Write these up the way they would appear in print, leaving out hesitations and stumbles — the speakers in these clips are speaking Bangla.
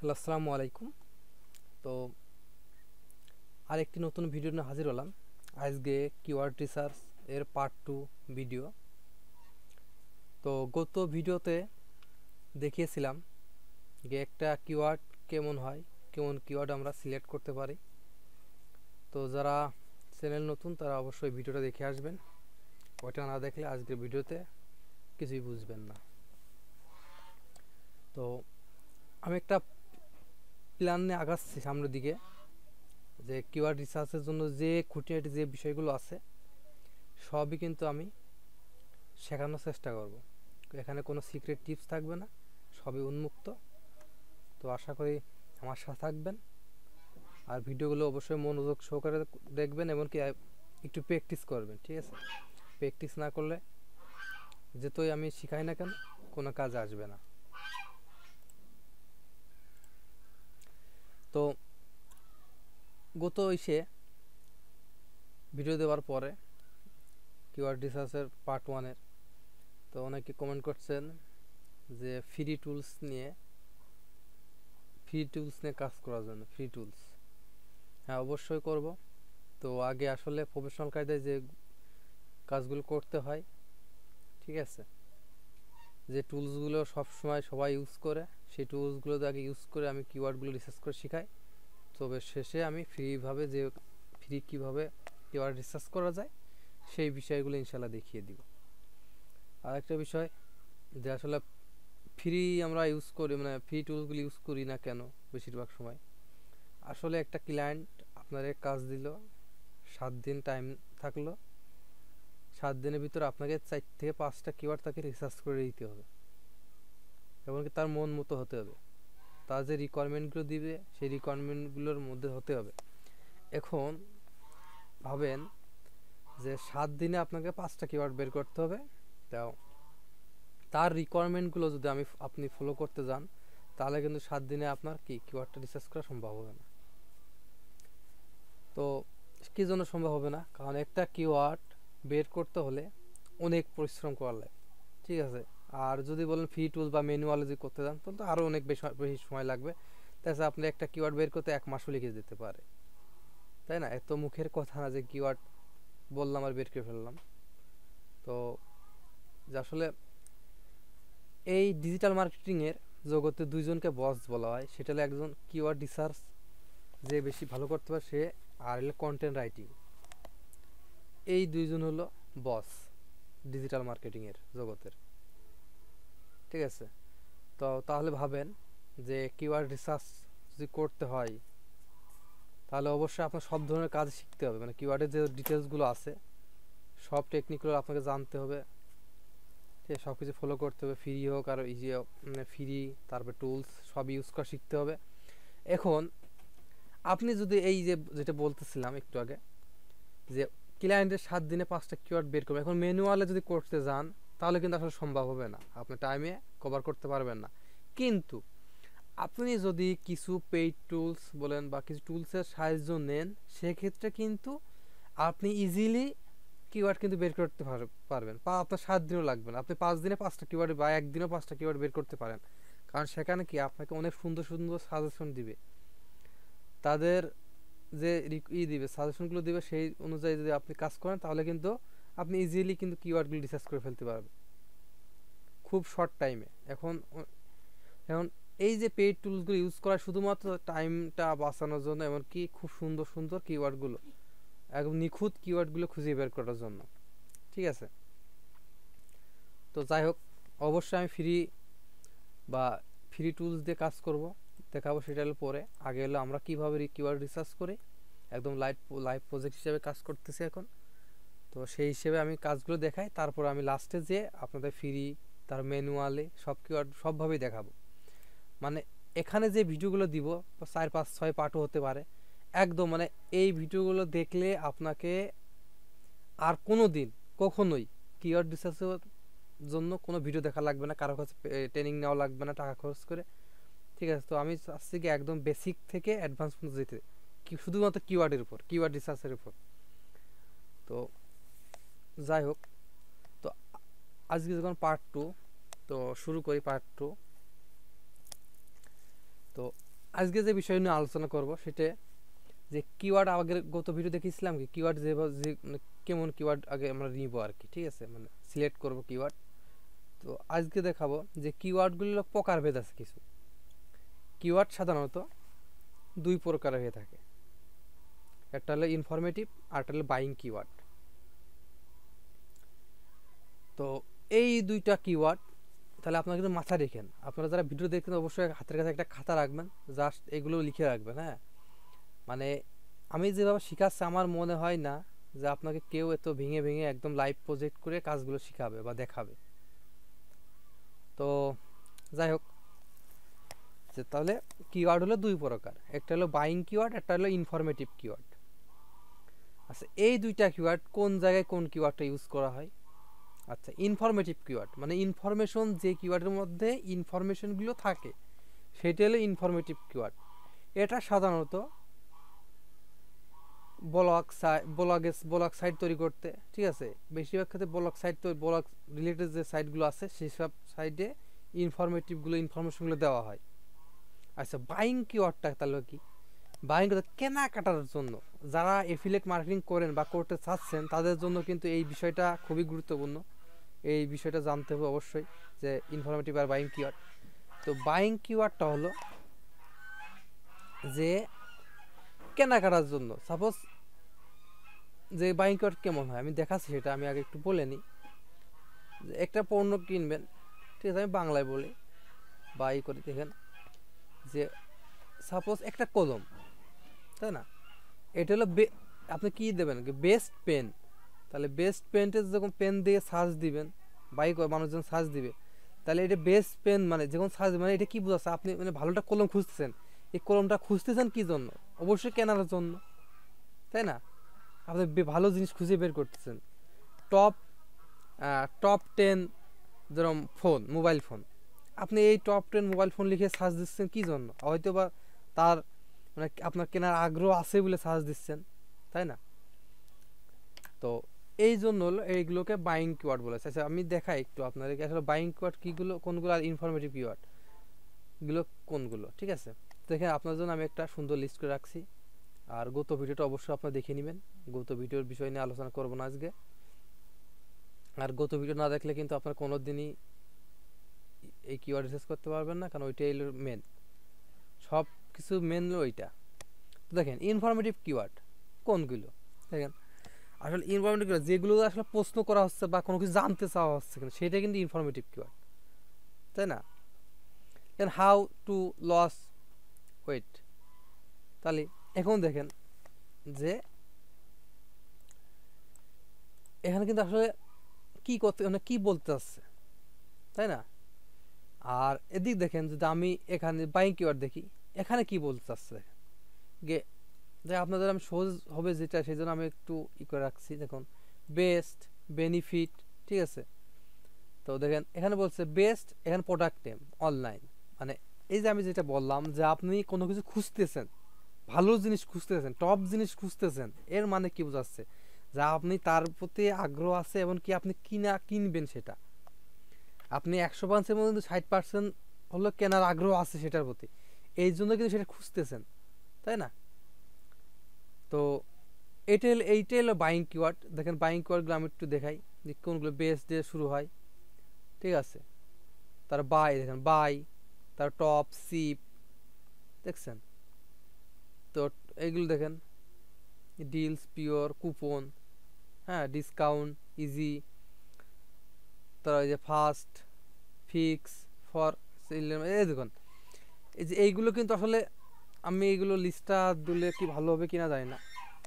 হ্যালো, আসসালামু আলাইকুম। তো আরেকটি নতুন ভিডিও নিয়ে হাজির হলাম। আজকে কিওয়ার্ড রিসার্চ এর পার্ট 2 ভিডিও। তো গত ভিডিওতে দেখিয়েছিলাম যে একটা কিওয়ার্ড কেমন হয়, কেমন কিওয়ার্ড আমরা সিলেক্ট করতে পারি। তো যারা চ্যানেল নতুন তারা অবশ্যই ভিডিওটা দেখে আসবেন। ওটা না দেখলে আজকের ভিডিওতে কিছুই বুঝবেন না। তো আমি একটা প্ল্যান নিয়ে আগাচ্ছি সামনের দিকে, যে কিওয়ার্ড রিসার্চের জন্য যে খুঁটিনাটি যে বিষয়গুলো আছে সবই কিন্তু আমি শেখানোর চেষ্টা করব। এখানে কোনো সিক্রেট টিপস থাকবে না, সবই উন্মুক্ত। তো আশা করি আমার সাথে থাকবেন, আর ভিডিওগুলো অবশ্যই মনোযোগ সহকারে দেখবেন, এমনকি একটু প্র্যাকটিস করবেন। ঠিক আছে, প্র্যাকটিস না করলে যেতই আমি শিখাই না কেন কোনো কাজে আসবে না। তো গত ভিডিও দেওয়ার পরে কিওয়ার্ড রিসার্চের পার্ট 1-এর, তো অনেকে কমেন্ট করছেন যে ফ্রি টুলস নিয়ে কাজ করার জন্য। ফ্রি টুলস, হ্যাঁ অবশ্যই করব। তো আগে আসলে প্রফেশনাল কায়দায় যে কাজগুলো করতে হয়, ঠিক আছে, যে টুলসগুলো সবসময় সবাই ইউজ করে, সেই টুলসগুলো আগে ইউজ করে আমি কিওয়ার্ডগুলো রিসার্চ করে শিখাই। তবে শেষে আমি কীভাবে কিওয়ার্ড রিসার্চ করা যায় সেই বিষয়গুলো ইনশাল্লাহ দেখিয়ে দিব। আর একটা বিষয়, যে আসলে আমরা ইউজ করি, মানে ফ্রি টুলসগুলো ইউজ করি না কেন বেশিরভাগ সময়, আসলে একটা ক্লায়েন্ট আপনার কাজ দিল, 7 দিন টাইম থাকলো, 7 দিনের ভিতরে আপনাকে 4 থেকে 5টা কিওয়ার্ড তাকে রিসার্চ করে দিতে হবে, এমনকি তার মন মতো হতে হবে। তার যে রিকোয়ারমেন্টগুলো দিবে সেই রিকোয়ারমেন্টগুলোর মধ্যে হতে হবে। এখন ভাবেন যে 7 দিনে আপনাকে 5টা কিওয়ার্ড বের করতে হবে, তাও তার রিকোয়ারমেন্টগুলো যদি আপনি ফলো করতে যান, তাহলে কিন্তু 7 দিনে আপনার কিওয়ার্ডটা রিসার্চ করা সম্ভব হবে না। তো কি জন্য সম্ভব হবে না? কারণ একটা কিওয়ার্ড বের করতে হলে অনেক পরিশ্রম করা লাগে, ঠিক আছে। আর যদি বলেন ফ্রি টুল বা ম্যানুয়ালে যদি করতে যান, তাহলে তো আরও অনেক বেশি সময় লাগবে। তাছাড়া আপনি একটা কিওয়ার্ড বের করতে 1 মাসও লিখে যেতে পারে, তাই না? এত মুখের কথা না যে কিওয়ার্ড বললাম আর বের করে ফেললাম। তো আসলে এই ডিজিটাল মার্কেটিংয়ের জগতে দুইজনকে বস বলা হয়। সেটা হলো একজন কিওয়ার্ড রিসার্চ যে বেশি ভালো করতে পারে সে, আর হলো কন্টেন্ট রাইটিং। এই দুইজন হলো বস ডিজিটাল মার্কেটিংয়ের জগতের, ঠিক আছে। তো তাহলে ভাবেন যে কিওয়ার্ড রিসার্চ যদি করতে হয়, তাহলে অবশ্যই আপনার সব ধরনের কাজ শিখতে হবে। মানে কিওয়ার্ডের যে ডিটেলসগুলো আছে সব টেকনিকগুলো আপনাকে জানতে হবে, ঠিক, সব কিছু ফলো করতে হবে। ফ্রি হোক আর ইজি হোক, ফ্রি, তারপরে টুলস সব ইউজ করা শিখতে হবে। এখন আপনি যদি এই যেটা বলতেছিলাম একটু আগে, যে ক্লায়েন্টের 7 দিনে 5টা কিওয়ার্ড বের করবেন, এখন ম্যানুয়ালে যদি করতে যান তাহলে কিন্তু আসলে সম্ভব হবে না, আপনি টাইমে কভার করতে পারবেন না। কিন্তু আপনি যদি কিছু পেইড টুলস বলেন বা কিছু টুলসের সাহায্য নেন, সেক্ষেত্রে কিন্তু আপনি ইজিলি কিওয়ার্ড কিন্তু বের করতে পারবেন। আপনার 7 দিনও লাগবে না, আপনি 5 দিনে 5টা কিওয়ার্ড বা একদিনও 5টা কিওয়ার্ড বের করতে পারেন। কারণ সেখানে কি আপনাকে অনেক সুন্দর সুন্দর সাজেশন দিবে, তাদের যে দিবে, সাজেশনগুলো দিবে, সেই অনুযায়ী যদি আপনি কাজ করেন তাহলে কিন্তু আপনি ইজিলি কিন্তু কিওয়ার্ডগুলো রিসার্চ করে ফেলতে পারবেন খুব শর্ট টাইমে। এখন এখন এই যে পেইড টুলসগুলো ইউজ করা শুধুমাত্র টাইমটা বাঁচানোর জন্য, এমনকি খুব সুন্দর সুন্দর কিওয়ার্ডগুলো, একদম নিখুঁত কিওয়ার্ডগুলো খুঁজে বের করার জন্য, ঠিক আছে। তো যাই হোক, অবশ্যই আমি ফ্রি টুলস দিয়ে কাজ করব, দেখাবো। সেটা হলো পরে। আগে হলো আমরা কীভাবে কিওয়ার্ড রিসার্চ করি, একদম লাইভ প্রজেক্ট হিসেবে কাজ করতেছি এখন। তো সেই হিসেবে আমি কাজগুলো দেখাই, তারপর আমি লাস্টে যে আপনাদের তার ম্যানুয়ালে সব কিওয়ার্ড সবভাবেই দেখাবো। মানে এখানে যে ভিডিওগুলো দিব 4, 5, 6 পার্টও হতে পারে, একদম মানে এই ভিডিওগুলো দেখলে আপনাকে আর কোনো দিন কখনোই কিওয়ার্ড রিসার্চের জন্য কোনো ভিডিও দেখা লাগবে না, কারো কাছে ট্রেনিং নেওয়া লাগবে না টাকা খরচ করে, ঠিক আছে। তো আমি চাচ্ছি কি একদম বেসিক থেকে অ্যাডভান্স পর্যন্ত যেতে, শুধুমাত্র কিওয়ার্ডের উপর, কিওয়ার্ড রিসার্চের উপর। তো যাই হোক, তো আজকে যখন পার্ট 2, তো শুরু করি পার্ট 2। তো আজকে যে বিষয় নিয়ে আলোচনা করব সেটা যে কিওয়ার্ড, আগের গত ভিডিও দেখিয়েছিলাম কি কিওয়ার্ড যে মানে কেমন কিওয়ার্ড আগে আমরা নিব আর কি, ঠিক আছে, মানে সিলেক্ট করব কিওয়ার্ড। তো আজকে দেখাবো যে কিওয়ার্ডগুলো প্রকারভেদ আছে কিছু। কিওয়ার্ড সাধারণত দুই প্রকারের হয়ে থাকে, একটা হলো ইনফরমেটিভ আর একটা হলো বাইং কিওয়ার্ড। তো এই দুইটা কিওয়ার্ড তাহলে আপনারা কিন্তু মাথায় রেখেন, আপনারা যারা ভিডিও দেখেন অবশ্যই হাতের কাছে একটা খাতা রাখবেন, জাস্ট এগুলো লিখে রাখবেন। হ্যাঁ, মানে আমি যেভাবে শেখাচ্ছি আমার মনে হয় না যে আপনাকে কেউ এত ভেঙে ভেঙে একদম লাইভ প্রজেক্ট করে কাজগুলো শেখাবে বা দেখাবে। তো যাই হোক, যে তাহলে কিওয়ার্ড হলো দুই প্রকার, একটা হলো বাইং কিওয়ার্ড, একটা হলো ইনফরমেটিভ কিওয়ার্ড। আচ্ছা, এই দুইটা কিওয়ার্ড কোন জায়গায় কোন কিওয়ার্ডটা ইউজ করা হয়? আচ্ছা, ইনফরমেটিভ কিওয়ার্ড মানে ইনফরমেশন, যে কিওয়ার্ডের মধ্যে ইনফরমেশনগুলো থাকে সেটা হলো ইনফরমেটিভ কিওয়ার্ড। এটা সাধারণত ব্লগ সাইট তৈরি করতে, ঠিক আছে, বেশিরভাগ ক্ষেত্রে ব্লগ রিলেটেড যে সাইটগুলো আছে সেই সব সাইটে ইনফরমেশনগুলো দেওয়া হয়। আচ্ছা, বাইং কিওয়ার্ডটা তাহলে কি? বাইং কেনাকাটার জন্য যারা এফিলিয়েট মার্কেটিং করেন বা করতে চাচ্ছেন তাদের জন্য কিন্তু এই বিষয়টা খুবই গুরুত্বপূর্ণ। এই বিষয়টা জানতে হবে অবশ্যই যে ইনফরমেটিভ আর বাইং কিওয়ার্ড। তো বাইং কিওয়ার্ডটা হলো যে কেনাকাটার জন্য, সাপোজ যে বাইং কিওয়ার্ড কেমন হয় আমি দেখাচ্ছি, সেটা আমি আগে একটু বলে নিই। একটা পণ্য কিনবেন, ঠিক আছে, আমি বাংলায় বলি বা ই করে দেখেন যে সাপোজ একটা কলম, তাই না, এটা হলো আপনি কি দেবেন, বেস্ট পেন। তাহলে বেস্ট পেনটা যখন পেন দিয়ে সার্চ দিবেন, বাইক মানুষজন সার্চ দিবে, তাহলে এটা বেস্ট পেন মানে যখন সার্চ মানে এটা কি বোঝাচ্ছে, আপনি মানে ভালোটা কলম খুঁজতেছেন। এই কলমটা খুঁজতেছেন কি জন্য? অবশ্যই কেনার জন্য, তাই না? আপনি ভালো জিনিস খুঁজে বের করতেছেন। টপ টপ 10 যেরকম ফোন, মোবাইল ফোন, আপনি এই টপ 10 মোবাইল ফোন লিখে সার্চ দিচ্ছেন কি জন্য? হয়তো বা তার মানে আপনার কেনার আগ্রহ আছে বলে সার্চ দিচ্ছেন, তাই না? তো এই জন্য হলো এইগুলোকে বাইং কিওয়ার্ড বলে। আচ্ছা, আমি দেখাই একটু আপনাদেরকে আসলে বাইং কিওয়ার্ড কীগুলো, কোনগুলো, আর ইনফরমেটিভ কিওয়ার্ড গুলো কোনগুলো, ঠিক আছে। দেখেন আপনার জন্য আমি একটা সুন্দর লিস্ট করে রাখছি, আর গত ভিডিওটা অবশ্যই আপনারা দেখে নেবেন। গত ভিডিওর বিষয় নিয়ে আলোচনা করবো না আজকে, আর গত ভিডিও না দেখলে কিন্তু আপনার কোনো দিনই এই কিওয়ার্ড রিসার্চ করতে পারবেন না, কারণ ওইটাই হলো মেন, সব কিছু মেন হলো ওইটা। তো দেখেন ইনফরমেটিভ কিওয়ার্ড কোনগুলো, দেখেন আসলে ইনফরমেটিভ কিওয়ার্ড যেগুলো আসলে প্রশ্ন করা হচ্ছে বা কোনো কিছু জানতে চাওয়া হচ্ছে কিন্তু সেটা কিন্তু ইনফরমেটিভ কিওয়ার্ড, তাই না? Then how to lose weight, তাহলে এখন দেখেন যে এখানে কিন্তু আসলে কি করতে, মানে কি বলতে চাচ্ছে, তাই না? আর এদিক দেখেন যদি আমি এখানে বাইং কিওয়ার্ড দেখি, এখানে কি বলতে চাচ্ছে গে, যে আপনাদের আমি সহজ হবে যেটা সেই জন্য আমি একটু ই করে রাখছি। দেখুন বেস্ট, বেনিফিট, ঠিক আছে। তো দেখেন এখানে বলছে বেস্ট, এখানে প্রোডাক্ট নেম অনলাইন, মানে এই যে আমি যেটা বললাম যে আপনি কোনো কিছু খুঁজতেছেন, ভালো জিনিস খুঁজতেছেন, টপ জিনিস খুঁজতেছেন, এর মানে কি বোঝাচ্ছে? যা আপনি তার প্রতি আগ্রহ আছে এবং কি আপনি কিনবেন সেটা, আপনি 100%-এর মধ্যে 60% হলো কেনার আগ্রহ আছে সেটার প্রতি, এই জন্য কিন্তু সেটা খুঁজতেছেন, তাই না? তো এইটাই হলো বাইং কিওয়ার্ড। দেখেন বাইং কিওয়ার্ডগুলো আমি একটু দেখাই যে কোনগুলো বেস দিয়ে শুরু হয়, ঠিক আছে। তার বাই, দেখেন বাই, তার টপ, সিপ, দেখছেন? তো এইগুলো দেখেন ডিলস, পিওর, কুপন, হ্যাঁ, ডিসকাউন্ট, ইজি, তার এই যে ফাস্ট, ফিক্স, ফর, এই দেখুন এই যে এইগুলো কিন্তু আসলে আমি এইগুলো লিস্টটা দিলে কি ভালো হবে কিনা জানি না,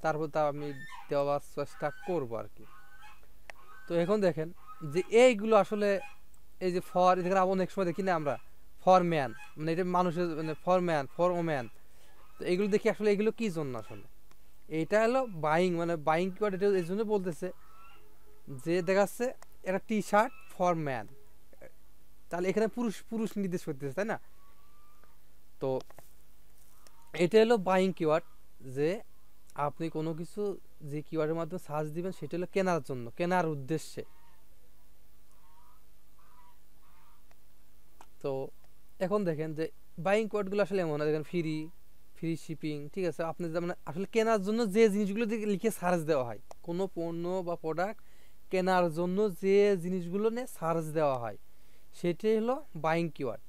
তারপর তা আমি দেওয়ার চেষ্টা করবো আর কি। তো এখন দেখেন যে এইগুলো আসলে এই যে ফর, এখানে অনেক সময় দেখি না আমরা ফর ম্যান, মানে এটা মানুষের মানে ফর ম্যান, ফর ওম্যান, তো এইগুলো দেখি আসলে এগুলো কি জন্য আসলে? এইটা হলো বাইং, মানে বাইং কিওয়ার্ড এটা এই জন্য বলতেছে যে দেখাচ্ছে এটা টি শার্ট ফর ম্যান, তাহলে এখানে পুরুষ পুরুষ নির্দেশ করতেছে, তাই না? তো এটা হলো বাইং কিওয়ার্ড, যে আপনি কোনো কিছু যে কিওয়ার্ডের মাধ্যমে সার্চ দিবেন সেটা হলো কেনার জন্য, কেনার উদ্দেশ্যে। তো এখন দেখেন যে বাইং কোডগুলো আসলে এমন দেখেন ফ্রি, ফ্রি শিপিং, ঠিক আছে। আপনি যেমন আসলে কেনার জন্য যে জিনিসগুলো লিখে সার্চ দেওয়া হয়, কোনো পণ্য বা প্রোডাক্ট কেনার জন্য যে জিনিসগুলো নিয়ে সার্চ দেওয়া হয় সেটাই হলো বাইং কিওয়ার্ড।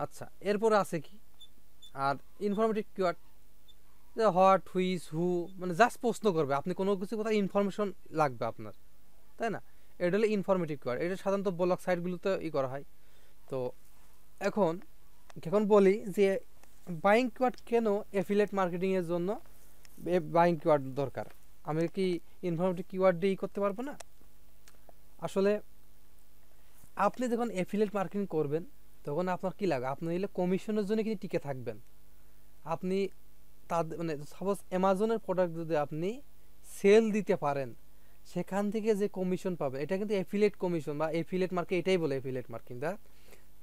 আচ্ছা, এরপরে আছে কি আর ইনফরমেটিভ কিওয়ার্ড, যে হোয়াট, হুইচ, হু, মানে জাস্ট প্রশ্ন করবে, আপনি কোনো কিছু কোথাও ইনফরমেশন লাগবে আপনার, তাই না? এটা হলো ইনফরমেটিভ কিওয়ার্ড, এটা সাধারণত ব্লগ সাইটগুলোতে করা হয়। তো এখন এখন বলি যে বাইং কিওয়ার্ড কেন অ্যাফিলিয়েট মার্কেটিং এর জন্য বাইং কিওয়ার্ড দরকার। আমি কি ইনফরমেটিভ কিওয়ার্ড দিয়ে করতে পারবো না? আসলে আপনি যখন অ্যাফিলিয়েট মার্কেটিং করবেন তখন আপনার কি লাগে, আপনি হলে কমিশনের জন্য কিন্তু টিকে থাকবেন। আপনি তাদের মানে সাপোজ অ্যামাজনের প্রোডাক্ট যদি আপনি সেল দিতে পারেন, সেখান থেকে যে কমিশন পাবেন এটা কিন্তু অ্যাফিলিয়েট কমিশন বা অ্যাফিলিয়েট মার্কেট, এটাই বলে অ্যাফিলিয়েট মার্কেটিং।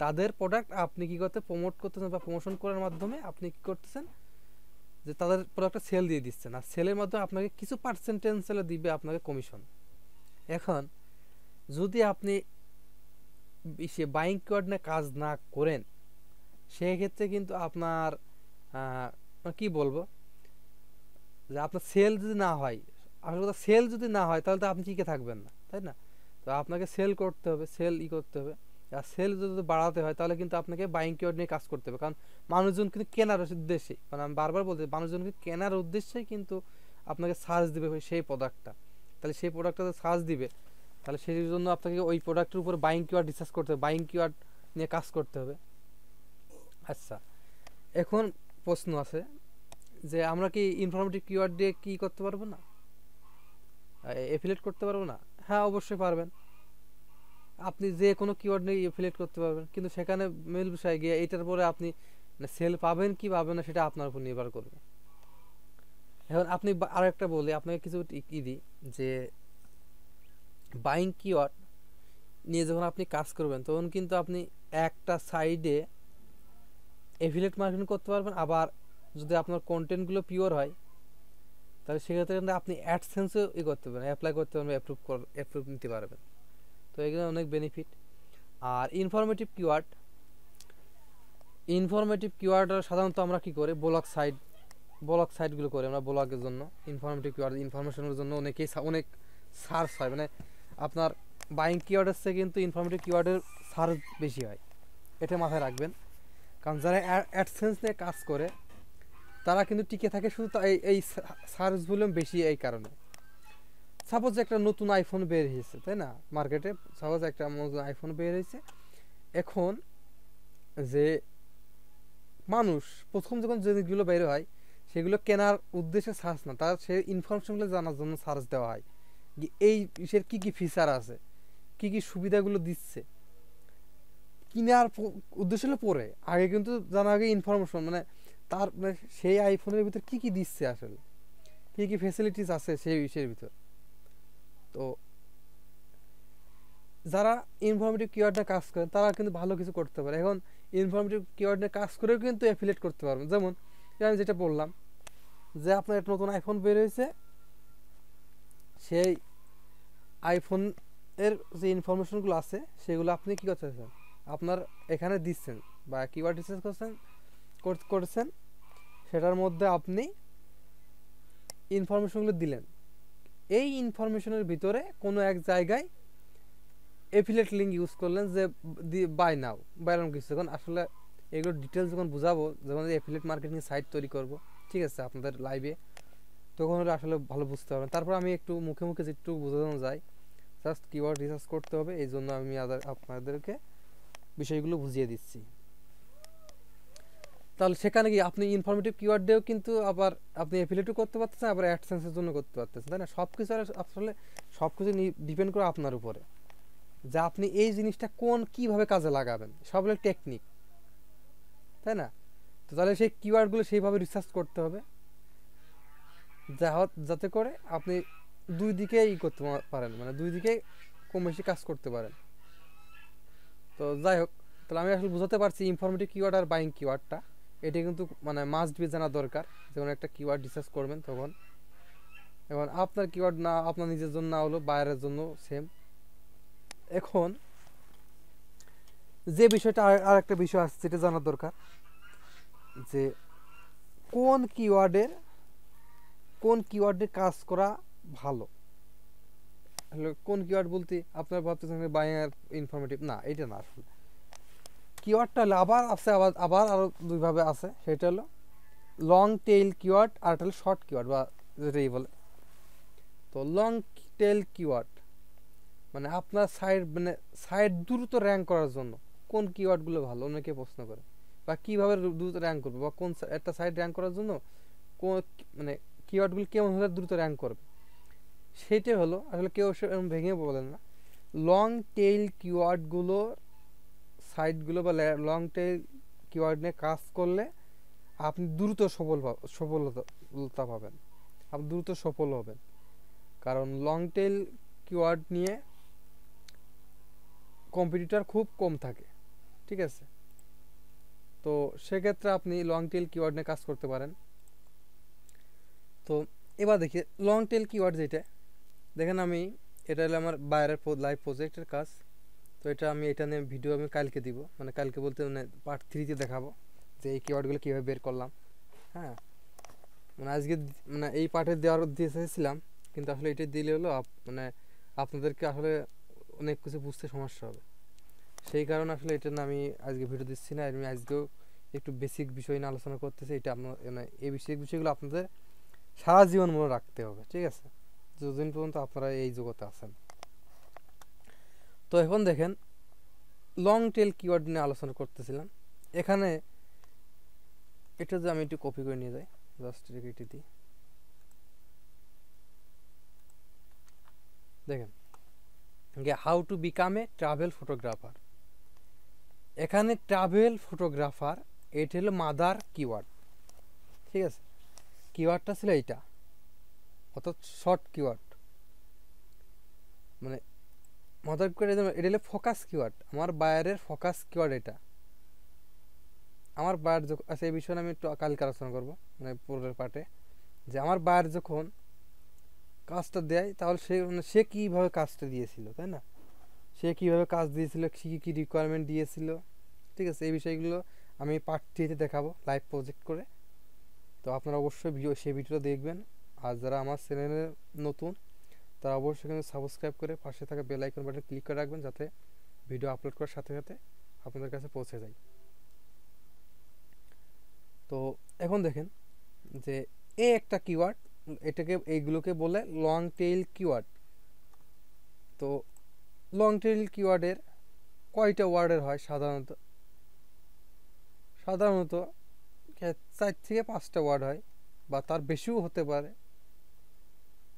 তাদের প্রোডাক্ট আপনি কি করতে প্রমোট করতেছেন বা প্রমোশন করার মাধ্যমে আপনি কি করতেছেন, যে তাদের প্রোডাক্টটা সেল দিয়ে দিচ্ছেন, আর সেলের মাধ্যমে আপনাকে কিছু পার্সেন্টেজ দিবে আপনাকে কমিশন। এখন যদি আপনি সে বাইং কিওয়ার্ড নিয়ে কাজ না করেন, সেক্ষেত্রে কিন্তু আপনার কি বলবো, যে আপনার সেল যদি না হয়, আসলে কথা সেল যদি না হয় তাহলে তো আপনি টিকে থাকবেন না, তাই না? তো আপনাকে সেল করতে হবে, সেল করতে হবে। আর সেল যদি বাড়াতে হয় তাহলে কিন্তু আপনাকে বাইং কিওয়ার্ড নিয়ে কাজ করতে হবে, কারণ মানুষজন কিন্তু কেনার উদ্দেশ্যে, মানে আমি বারবার বলতে মানুষজন কিন্তু কেনার উদ্দেশ্যেই কিন্তু আপনাকে সার্চ দিবে সেই প্রোডাক্টটা। তাহলে সেই প্রোডাক্টটা সার্চ দিবে, তাহলে সেই জন্য আপনাকে ওই প্রোডাক্টের উপর বাইং কিওয়ার্ড রিসার্চ করতে হবে, বাইং কিওয়ার্ড নিয়ে কাজ করতে হবে। আচ্ছা, এখন প্রশ্ন আছে যে আমরা কি ইনফরমেটিভ কিওয়ার্ড দিয়ে কি করতে পারবো না, এফিলিয়েট করতে পারবো না? হ্যাঁ, অবশ্যই পারবেন। আপনি যে কোনো কিওয়ার্ড নিয়ে এফিলিয়েট করতে পারবেন, কিন্তু সেখানে মেল বিষয় গিয়ে এটার পরে আপনি সেল পাবেন কি পাবেন না সেটা আপনার উপর নির্ভর করবে। এখন আপনি আর একটা বলি আপনাকে কিছু ই দিই, যে বাইং কিওয়ার্ড নিয়ে যখন আপনি কাজ করবেন তখন কিন্তু আপনি একটা সাইডে এফিলিয়েট মার্কেটিং করতে পারবেন, আবার যদি আপনার কন্টেন্টগুলো পিওর হয় তাহলে সেক্ষেত্রে কিন্তু আপনি অ্যাডসেন্সও করতে পারবেন, অ্যাপ্লাই করতে পারবেন, অ্যাপ্রুভ নিতে পারবেন। তো এগুলো অনেক বেনিফিট। আর ইনফরমেটিভ কিওয়ার্ড সাধারণত আমরা কি করি, ব্লগ সাইটগুলো করি আমরা ব্লগের জন্য। ইনফরমেটিভ কিওয়ার্ড ইনফরমেশনের জন্য অনেক সার্চ হয়, মানে আপনার বাইং কিওয়ার্ডের চেয়ে কিন্তু ইনফরমেটিভ কিওয়ার্ডের সার্চ বেশি হয়, এটা মাথায় রাখবেন। কারণ যারা অ্যাডসেন্স নিয়ে কাজ করে তারা কিন্তু টিকে থাকে শুধু এই সার্চ ভলিউম বেশি এই কারণে। সাপোজ একটা নতুন আইফোন বের হয়েছে, তাই না, মার্কেটে সাপোজ একটা নতুন আইফোন বের হয়েছে। এখন যে মানুষ প্রথম যখন জিনিসগুলো বের হয় সেগুলো কেনার উদ্দেশ্যে সার্চ না, তার সেই ইনফরমেশনগুলো জানার জন্য সার্চ দেওয়া হয়, এই বিষয়ের কী কী ফিচার আছে, কী কী সুবিধাগুলো দিচ্ছে। কেনার উদ্দেশ্য হলো পরে, আগে কিন্তু জানা আগে ইনফরমেশন, মানে তার মানে সেই আইফোনের ভিতর কী কী দিচ্ছে, আসলে কী কী ফেসিলিটিস আছে সেই বিষয়ের ভিতর। তো যারা ইনফরমেটিভ কিওয়ার্ডে কাজ করেন তারা কিন্তু ভালো কিছু করতে পারে। এখন ইনফরমেটিভ কিওয়ার্ডে কাজ করেও কিন্তু অ্যাফিলিয়েট করতে পারবেন। যেমন আমি যেটা বললাম যে আপনার একটা নতুন আইফোন বের হয়েছে, সেই আইফোন এর যে ইনফরমেশনগুলো আছে সেগুলো আপনি কী করতেছেন, আপনার এখানে দিচ্ছেন বা কিওয়ার্ড রিসার্চ করছেন, সেটার মধ্যে আপনি ইনফরমেশনগুলো দিলেন। এই ইনফরমেশনের ভিতরে কোনো এক জায়গায় এফিলিয়েট লিঙ্ক ইউজ করলেন, যে বাই নাও বা এরকম কিছু। যখন আসলে এগুলো ডিটেলস যখন বুঝাবো, যখন এফিলিয়েট মার্কেটিং সাইট তৈরি করব, ঠিক আছে, আপনাদের লাইভে, তখন হলে আসলে ভালো বুঝতে পারবেন। তারপর আমি একটু মুখে মুখে যেটুকু বোঝানো যায়, জাস্ট কিওয়ার্ড রিসার্চ করতে হবে, এই জন্য আমি আপনাদেরকে বিষয়গুলো বুঝিয়ে দিচ্ছি। তাহলে সেখানে কি আপনি ইনফরমেটিভ কিওয়ার্ড দিয়েও কিন্তু আবার আপনি অ্যাফিলিয়েটও করতে পারতেছেন, আবার অ্যাডসেন্সের জন্য করতে পারতেছেন, তাই না? সব কিছু আসলে সব কিছু ডিপেন্ড করে আপনার উপরে, যে আপনি এই জিনিসটা কীভাবে কাজে লাগাবেন, সব হলো টেকনিক, তাই না? তো তাহলে সেই কিওয়ার্ডগুলো সেইভাবে রিসার্চ করতে হবে যাতে করে আপনি দুই দিকে করতে পারেন, মানে দুই দিকে কম বেশি কাজ করতে পারেন। তো যাই হোক, তাহলে আমি আসলে বুঝাতে পারছি ইনফরমেটিভ কিওয়ার্ড আর বাইং কিওয়ার্ডটা এটা কিন্তু মানে মাস্ট বি জানা দরকার। যখন একটা কিওয়ার্ড রিসার্চ করবেন তখন, এখন আপনার কিওয়ার্ড না আপনার নিজের জন্য না হলো বাইরের জন্য সেম। এখন যে বিষয়টা আর একটা বিষয় আছে যেটা জানার দরকার, যে কোন কিওয়ার্ডের কাজ করা ভালো। আসলে কোন কিওয়ার্ড বলতে আপনারা ভাবতেছেন বায়ার ইনফরমেটিভ, না এটা না। আসলে কিওয়ার্ডটা হলো আবার আছে, আবার আরও দুইভাবে আছে। সেটা হলো লং টেইল কিওয়ার্ড আর একটা হলো শর্ট কিওয়ার্ড বা যেটাই বলে। তো লং টেইল কিওয়ার্ড মানে আপনার সাইড দ্রুত র্যাঙ্ক করার জন্য কোন কিওয়ার্ডগুলো ভালো, অনেকে প্রশ্ন করে, বা কীভাবে দ্রুত র্যাঙ্ক করবে, বা কোন একটা সাইড র্যাঙ্ক করার জন্য কোন মানে কিওয়ার্ডগুলো কেমন হলে দ্রুত র্যাঙ্ক করবে, সেটাই হলো। আসলে কেউ ভেঙে বলেন না, লং টেইল কিওয়ার্ডগুলো সাইটগুলো বা লং টেইল কিওয়ার্ড নিয়ে কাজ করলে আপনি দ্রুত সফলতা পাবেন, আপনি দ্রুত সফল হবেন। কারণ লং টেইল কিওয়ার্ড নিয়ে কম্পিটিটর খুব কম থাকে, ঠিক আছে। তো সেক্ষেত্রে আপনি লং টেইল কিওয়ার্ড নিয়ে কাজ করতে পারেন। তো এবার দেখি লং টেইল কিওয়ার্ড যেটা দেখেন, আমি এটা হলো আমার বাইরের লাইভ প্রজেক্টের কাজ। তো এটা নিয়ে ভিডিও আমি কালকে দিব, মানে কালকে বলতে মানে পার্ট 3-তে দেখাবো যে এই কিওয়ার্ডগুলো কীভাবে বের করলাম। হ্যাঁ, মানে আজকে মানে এই পার্টে দিতে চাইছিলাম, কিন্তু আসলে এটা দিলে হলো মানে আপনাদেরকে আসলে অনেক কিছু বুঝতে সমস্যা হবে। সেই কারণে আসলে এটা না আমি আজকে ভিডিও দিচ্ছি না। আমি আজকেও একটু বেসিক বিষয় নিয়ে আলোচনা করতেছি। এটা আপনার মানে এই বিষয়গুলো আপনাদের সারা জীবন মনে রাখতে হবে, ঠিক আছে, যতদিন পর্যন্ত আপনারা এই জগতে আছেন। তো এখন দেখেন লং টেল কিওয়ার্ড নিয়ে আলোচনা করতেছিলাম। এখানে এটা যে আমি একটু কপি করে নিয়ে যাই, জাস্ট এটি দিই। দেখেন how to become a travel photographer. এখানে ট্রাভেল ফটোগ্রাফার এটা হলো মাদার কিওয়ার্ড, ঠিক আছে। কিওয়ার্ডটা ছিল এইটা, অর্থাৎ শর্ট কিওয়ার্ড, মানে মাদার কিওয়ার্ড এটা হলো ফোকাস কিওয়ার্ড। আমার বায়ারের ফোকাস কিওয়ার্ড এটা। আমার বায়ার যখন আচ্ছা এই বিষয়ে আমি একটু কালকে আলোচনা করবো, মানে পরের পার্টে, যে আমার বায়ার যখন কাজটা দেয় তাহলে সে কীভাবে কাজটা দিয়েছিল, তাই না, সে কীভাবে কাজ দিয়েছিল, কী কী রিকোয়ারমেন্ট দিয়েছিল, ঠিক আছে। এই বিষয়গুলো আমি পার্ট 3-তে দেখাবো লাইভ প্রজেক্ট করে। তো আপনারা অবশ্যই সেই ভিডিওটা দেখবেন। আর যারা আমার চ্যানেলে নতুন তারা অবশ্যই কিন্তু সাবস্ক্রাইব করে পাশে থাকা বেল আইকন বাটন ক্লিক করে রাখবেন, যাতে ভিডিও আপলোড করার সাথে সাথে আপনাদের কাছে পৌঁছে যায়। তো এখন দেখেন যে একটা কিওয়ার্ড, এইগুলোকে বলে লং টেইল কিওয়ার্ড। তো লং টেইল কিওয়ার্ডের কয়টা ওয়ার্ডের হয় সাধারণত 4 থেকে 5টা ওয়ার্ড হয়, বা তার বেশিও হতে পারে,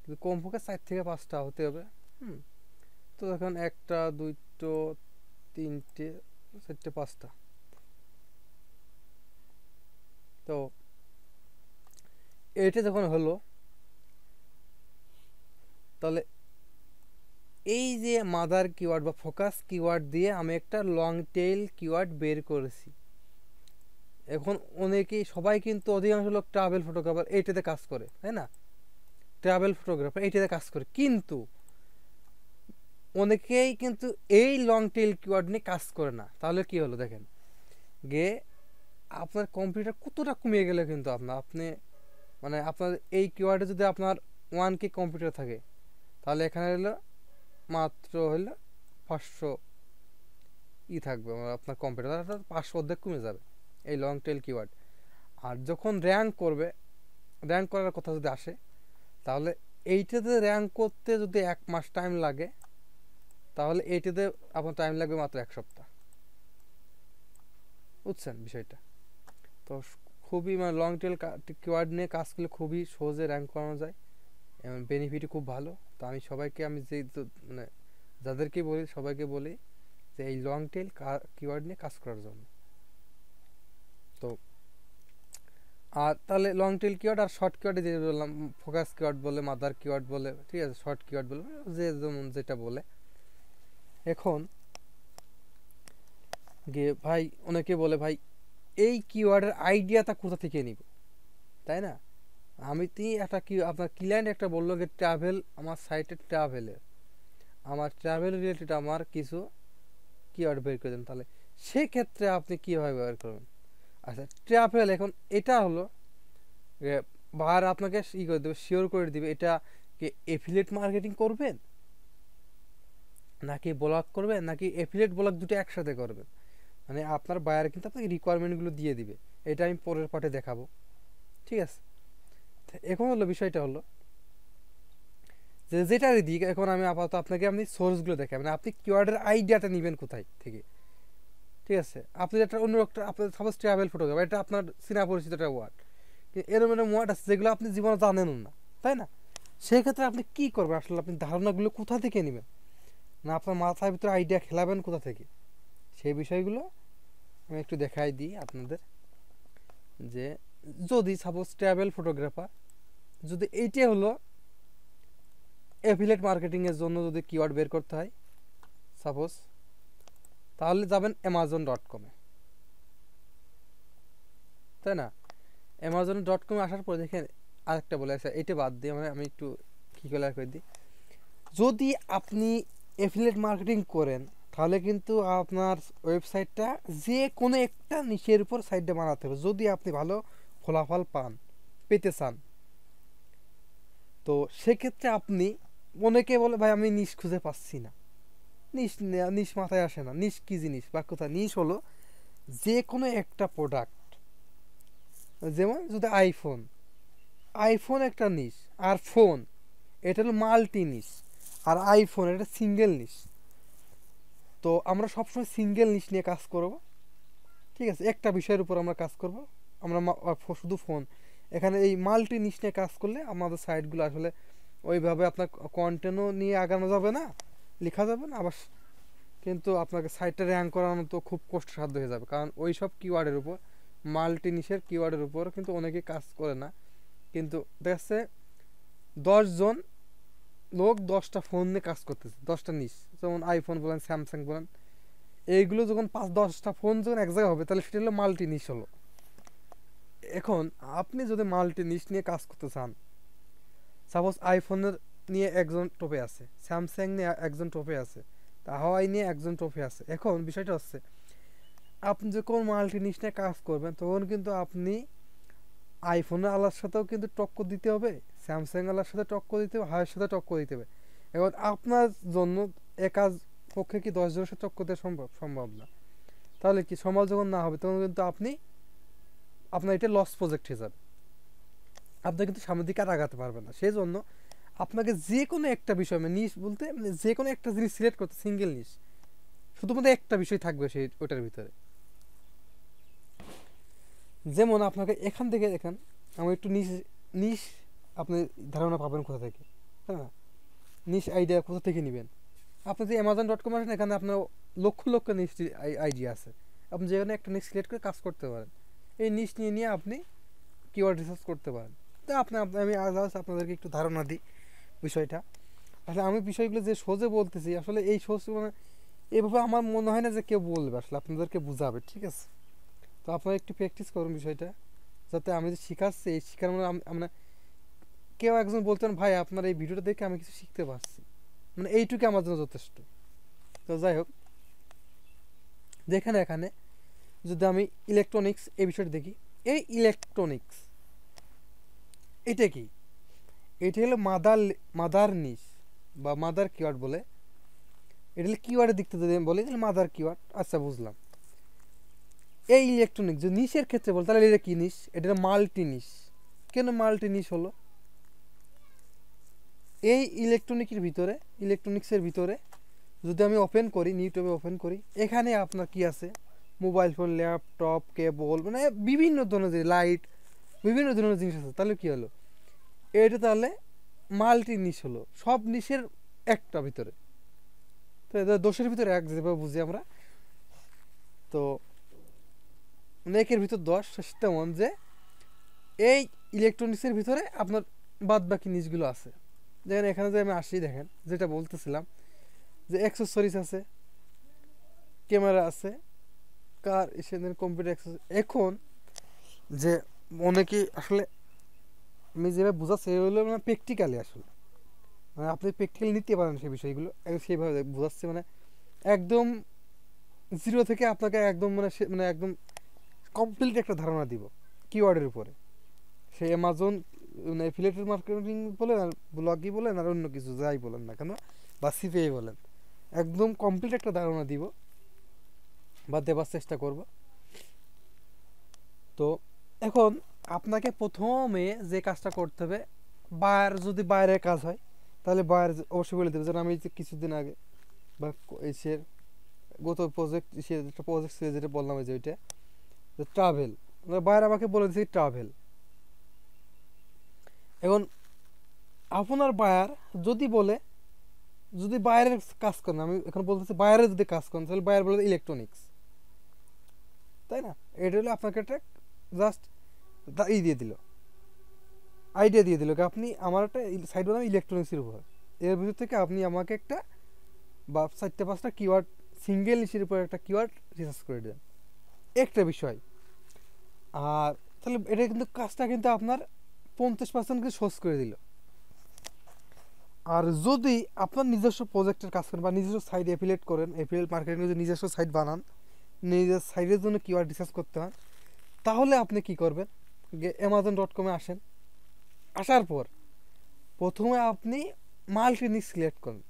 কিন্তু কমপক্ষে 4 থেকে 5টা হতে হবে। তো এখন 1টা 2টো 3টে 4টে 5টা। তো এটা যখন হলো, তাহলে এই যে মাদার কিওয়ার্ড বা ফোকাস কিওয়ার্ড দিয়ে আমি একটা লং টেইল কিওয়ার্ড বের করেছি। এখন সবাই কিন্তু অধিকাংশ লোক ট্রাভেল ফটোগ্রাফার এইটাতে কাজ করে, তাই না, ট্রাভেল ফটোগ্রাফার এইটাতে কাজ করে, কিন্তু অনেকেই কিন্তু এই লং টেইল কিওয়ার্ড নিয়ে কাজ করে না। তাহলে কি হলো দেখেন, আপনার কম্পিউটার কতটা কমিয়ে গেলে কিন্তু আপনি মানে আপনার এই কিওয়ার্ডে যদি আপনার 1K কম্পিউটার থাকে, তাহলে এখানে হলো মাত্র হলো 500 থাকবে আপনার কম্পিউটার, অর্থাৎ 500 অর্ধেক কমে যাবে এই লং টেইল কিওয়ার্ড। আর যখন র্যাঙ্ক করার কথা যদি আসে, তাহলে এইটাতে র্যাঙ্ক করতে যদি 1 মাস টাইম লাগে, তাহলে এইটাতে আপনার টাইম লাগবে মাত্র 1 সপ্তাহ। বুঝছেন বিষয়টা? তো খুবই মানে লং টেইল কিওয়ার্ড নিয়ে কাজ করলে খুবই সহজে র্যাঙ্ক করানো যায় এবং বেনিফিটও খুব ভালো। তো আমি সবাইকে মানে যাদেরকে বলি সবাইকে বলি যে এই লং টেইল কিওয়ার্ড নিয়ে কাজ করার জন্য। তো আর তাহলে লং টেইল কিওয়ার্ড আর শর্ট কিওয়ার্ডে যে বললাম, ফোকাস কিওয়ার্ড বলে, মাদার কিওয়ার্ড বলে, ঠিক আছে, শর্ট কিওয়ার্ড বলে, যে যেমন যেটা বলে। এখন ভাই অনেকে বলে ভাই এই কিওয়ার্ডের আইডিয়াটা কোথা থেকে নিব, তাই না। আপনার ক্লায়েন্ট একটা বললো যে ট্রাভেল, আমার সাইটে আমার ট্রাভেল রিলেটেড আমার কিছু কিওয়ার্ড বের করে দেন, তাহলে সেক্ষেত্রে আপনি কীভাবে ব্যবহার করবেন? আচ্ছা, ট্রাভেল এখন এটা হলো বায়ার আপনাকে ই করে দেবে, শিওর করে দিবে এটা কি এফিলিয়েট মার্কেটিং করবেন নাকি ব্লগ করবেন নাকি এফিলিয়েট ব্লগ দুটো একসাথে করবেন। মানে আপনার বায়ার কিন্তু আপনাকে রিকোয়ারমেন্টগুলো দিয়ে দিবে, এটা আমি পরের পার্টে দেখাবো। ঠিক আছে, এখন হলো বিষয়টা হলো যে যেটারই দিক, এখন আমি আপাতত আপনাকে আপনি সোর্সগুলো দেখাই, মানে আপনি কিওয়ার্ডের আইডিয়াটা নেবেন কোথায় থেকে। ঠিক আছে, আপনি একটা অন্য একটা আপনার সাপোজ ট্রাভেল ফটোগ্রাফার, এটা আপনার চিনা পরিচিত একটা ওয়ার্ড, এরকম এরকম ওয়ার্ড আছে যেগুলো আপনি জীবনে জানেনও না, তাই না? সেই ক্ষেত্রে আপনি কী করবেন আসলে, আপনি ধারণাগুলো কোথা থেকে নেবেন, না আপনার মাথার ভিতরে আইডিয়া খেলাবেন কোথা থেকে, সেই বিষয়গুলো আমি একটু দেখাই দিই আপনাদের। যে যদি সাপোজ ট্রাভেল ফটোগ্রাফার, যদি এইটাই হলো অ্যাফিলিয়েট মার্কেটিংয়ের জন্য যদি কিওয়ার্ড বের করতে হয় সাপোজ, তাহলে যাবেন amazon.com-এ, তাই না? amazon.com-এ আসার পর দেখেন আরেকটা বলে আছে, এইটা বাদ দিয়ে আমি একটু কী করে দিই। যদি আপনি অ্যাফিলিয়েট মার্কেটিং করেন তাহলে কিন্তু আপনার ওয়েবসাইটটা যে কোনো একটা নিশের উপর সাইটটা বানাতে হবে, যদি আপনি ভালো ফলাফল পেতে চান। তো সেক্ষেত্রে আপনি, অনেকে বলে ভাই আমি নিশ খুঁজে পাচ্ছি না, নিশ মাথায় আসে না, নিশ কী জিনিস বা কোথায়। নিশ হলো যে কোনো একটা প্রোডাক্ট, যেমন যদি আইফোন একটা নিশ, আর ফোন এটা হলো মাল্টি নিশ, আর আইফোন এটা সিঙ্গেল নিশ। তো আমরা সবসময় সিঙ্গেল নিশ নিয়ে কাজ করব। ঠিক আছে, একটা বিষয়ের উপর আমরা কাজ করব, আমরা শুধু ফোন। এখানে এই মাল্টি নিশ নিয়ে কাজ করলে আমাদের সাইটগুলো আসলে ওইভাবে আপনার কন্টেন্টও নিয়ে আগানো যাবে না, লেখা যাবে না, আবার কিন্তু আপনাকে সাইটটা র্যাঙ্ক করানো তো খুব কষ্টসাধ্য হয়ে যাবে, কারণ ওই সব কিওয়ার্ডের উপর, মাল্টি নিশের কিওয়ার্ডের উপর কিন্তু অনেকে কাজ করে না। কিন্তু দেখছে 10 জন লোক 10টা ফোন নিয়ে কাজ করতেছে, 10টা নিশ, যেমন আইফোন বলেন, স্যামসাং বলেন, এইগুলো যখন 5-10টা ফোন যখন এক জায়গায় হবে তাহলে সেটা হলো মাল্টি নিশ হলো। এখন আপনি যদি মাল্টি নিশ নিয়ে কাজ করতে চান, সাপোজ আইফোনের নিয়ে একজন টপে আছে, স্যামসাং নিয়ে একজন টপে আছে, হাওয়াই নিয়ে একজন টপে আছে। এখন বিষয়টা হচ্ছে আপনি যখন মাল্টি নিশ নিয়ে কাজ করবেন তখন কিন্তু আপনি আইফোনের আলার সাথেও কিন্তু টক্কর দিতে হবে, স্যামসাং আলার সাথে টক্কর দিতে হবে, হাওয়াইয়ের সাথে টক্কর দিতে হবে। এখন আপনার জন্য একাজ পক্ষে কি 10 জনের সাথে টক্কর দেওয়া সম্ভব না। তাহলে কি সম্ভব যখন না হবে তখন কিন্তু আপনার এটা লস প্রজেক্ট হয়ে যাবে, আপনি কিন্তু সামনের দিকে আর আগাতে পারবেন না। সেই জন্য আপনাকে যে কোনো একটা বিষয়, মানে নিশ বলতে মানে যে কোনো একটা জিনিস সিলেক্ট করতে, সিঙ্গেল নিশ, শুধুমাত্র একটা বিষয় থাকবে সেই ওটার ভিতরে। যেমন আপনাকে এখান থেকে দেখেন, আমি একটু নিশ আপনি ধারণা পাবেন কোথা থেকে, হ্যাঁ, নিশ আইডিয়া কোথা থেকে নেবেন। আপনি যে amazon.com আসেন, এখানে আপনার লক্ষ লক্ষ নিশ আইডিয়া আছে, আপনি যেখানে একটা নিশ সিলেক্ট করে কাজ করতে পারেন। এই নিশ নিয়ে আপনি কিওয়ার্ড রিসার্চ করতে পারেন। তো আমি আজ আপনাদেরকে একটু ধারণা দিই বিষয়টা। আসলে আমি বিষয়গুলো যে সোজে বলতেছি, আসলে এই সোজ মানে এইভাবে আমার মনে হয় না যে কেউ বলবে, আসলে আপনাদেরকে বুঝাবে। ঠিক আছে, তো আপনারা একটু প্র্যাকটিস করুন বিষয়টা, যাতে আমি যে শিখাচ্ছি এই শিখার মানে আমরা কেউ একজন বলতেন ভাই আপনার এই ভিডিওটা দেখে আমি কিছু শিখতে পারছি, মানে এইটুকু আমার জন্য যথেষ্ট। তো যাই হোক, দেখেন এখানে যদি আমি ইলেকট্রনিক্স এই বিষয়টা দেখি, এই ইলেকট্রনিক্স এটা কি, এটা হলো মাদার নিশ বা মাদার কিওয়ার্ড বলে। এটা হলো কিওয়ার্ডের দিক থেকে যদি বলি তাহলে মাদার কিওয়ার্ড। আচ্ছা, বুঝলাম। এই ইলেকট্রনিক্স যদি নিশের ক্ষেত্রে বল তাহলে এটা কি নিশ, এটা মাল্টি নিশ। কেন মাল্টি নিশ হলো? এই ইলেকট্রনিক্সের ভিতরে যদি আমি ওপেন করি, ইউটিউবে ওপেন করি, এখানে আপনার কি আছে, মোবাইল ফোন, ল্যাপটপ, কেবল, মানে বিভিন্ন ধরনের লাইট, বিভিন্ন ধরনের জিনিস আছে। তাহলে কি হলো, এটা তাহলে মাল্টি নিশ হলো, সব নিশের একটা ভিতরে। তো দোষের ভিতরে এক, যেভাবে বুঝি আমরা। তো একের ভিতর 10, তেমন যে এই ইলেকট্রনিক্সের ভিতরে আপনার বাদ বাকি নিশগুলো আছে। যেখানে এখানে যে আমি আসি, দেখেন যেটা বলতেছিলাম যে অ্যাক্সেসরিজ আছে, ক্যামেরা আছে, কার এসে কম্পিউটার অ্যাক্সেস। এখন যে অনেকে আসলে আমি যেভাবে বোঝাচ্ছি এগুলো মানে প্র্যাকটিক্যালি, আসলে মানে আপনি প্র্যাকটিক্যালি নিতে পারেন সেই বিষয়গুলো, সেইভাবে বোঝাচ্ছি, মানে একদম জিরো থেকে আপনাকে একদম মানে একদম কমপ্লিট একটা ধারণা দিব কিওয়ার্ডের উপরে। সে অ্যামাজন মানে অ্যাফিলিয়েটেড মার্কেটিং বলেন আর ব্লগই বলেন আর অন্য কিছু যাই বলেন না কেন, বা সিপিআই বলেন, একদম কমপ্লিট একটা ধারণা দিব বা দেবার চেষ্টা করব। তো এখন আপনাকে প্রথমে যে কাজটা করতে হবে, বায়ার যদি বাইরের কাজ হয় তাহলে বায়ার অবশ্যই বলে দেবে, যেন আমি যে কিছুদিন আগে বা এসে গত প্রজেক্ট সে একটা প্রজেক্ট ছিল যেটা বললাম যে ওইটা ট্রাভেল, বায়ার আমাকে বলে দিয়েছে ট্রাভেল। এখন আপনার বায়ার যদি বলে, যদি বাইরের কাজ করেন, আমি এখন বলতেছি বাইরে যদি কাজ করেন তাহলে বায়ার বলে ইলেকট্রনিক্স, তাই না? এটা হলে আপনাকে একটা জাস্ট দিয়ে দিল, আইডিয়া দিয়ে দিল আপনি আমার একটা সাইড বানান ইলেকট্রনিক্সের উপর, এর ভিতর থেকে আপনি আমাকে একটা বা 4-5টা কিওয়ার্ড সিঙ্গেল ইস্যুর উপর একটা কিওয়ার্ড রিসার্চ করে দেন, একটা বিষয়। আর তাহলে এটা কিন্তু কাজটা কিন্তু আপনার 50% কিন্তু সোর্স করে দিল। আর যদি আপনার নিজস্ব প্রজেক্টের কাজ করেন বা নিজস্ব সাইট অ্যাফিলিয়েট করেন, অ্যাফিলিয়েট মার্কেটিং যদি নিজস্ব সাইট বানান, নিজের সাইটের জন্য কিওয়ার্ড রিসার্চ করতে হয়, তাহলে আপনি কি করবেন, amazon.com-এ আসেন। আসার পর প্রথমে আপনি মাল্টি নিশ সিলেক্ট করেন,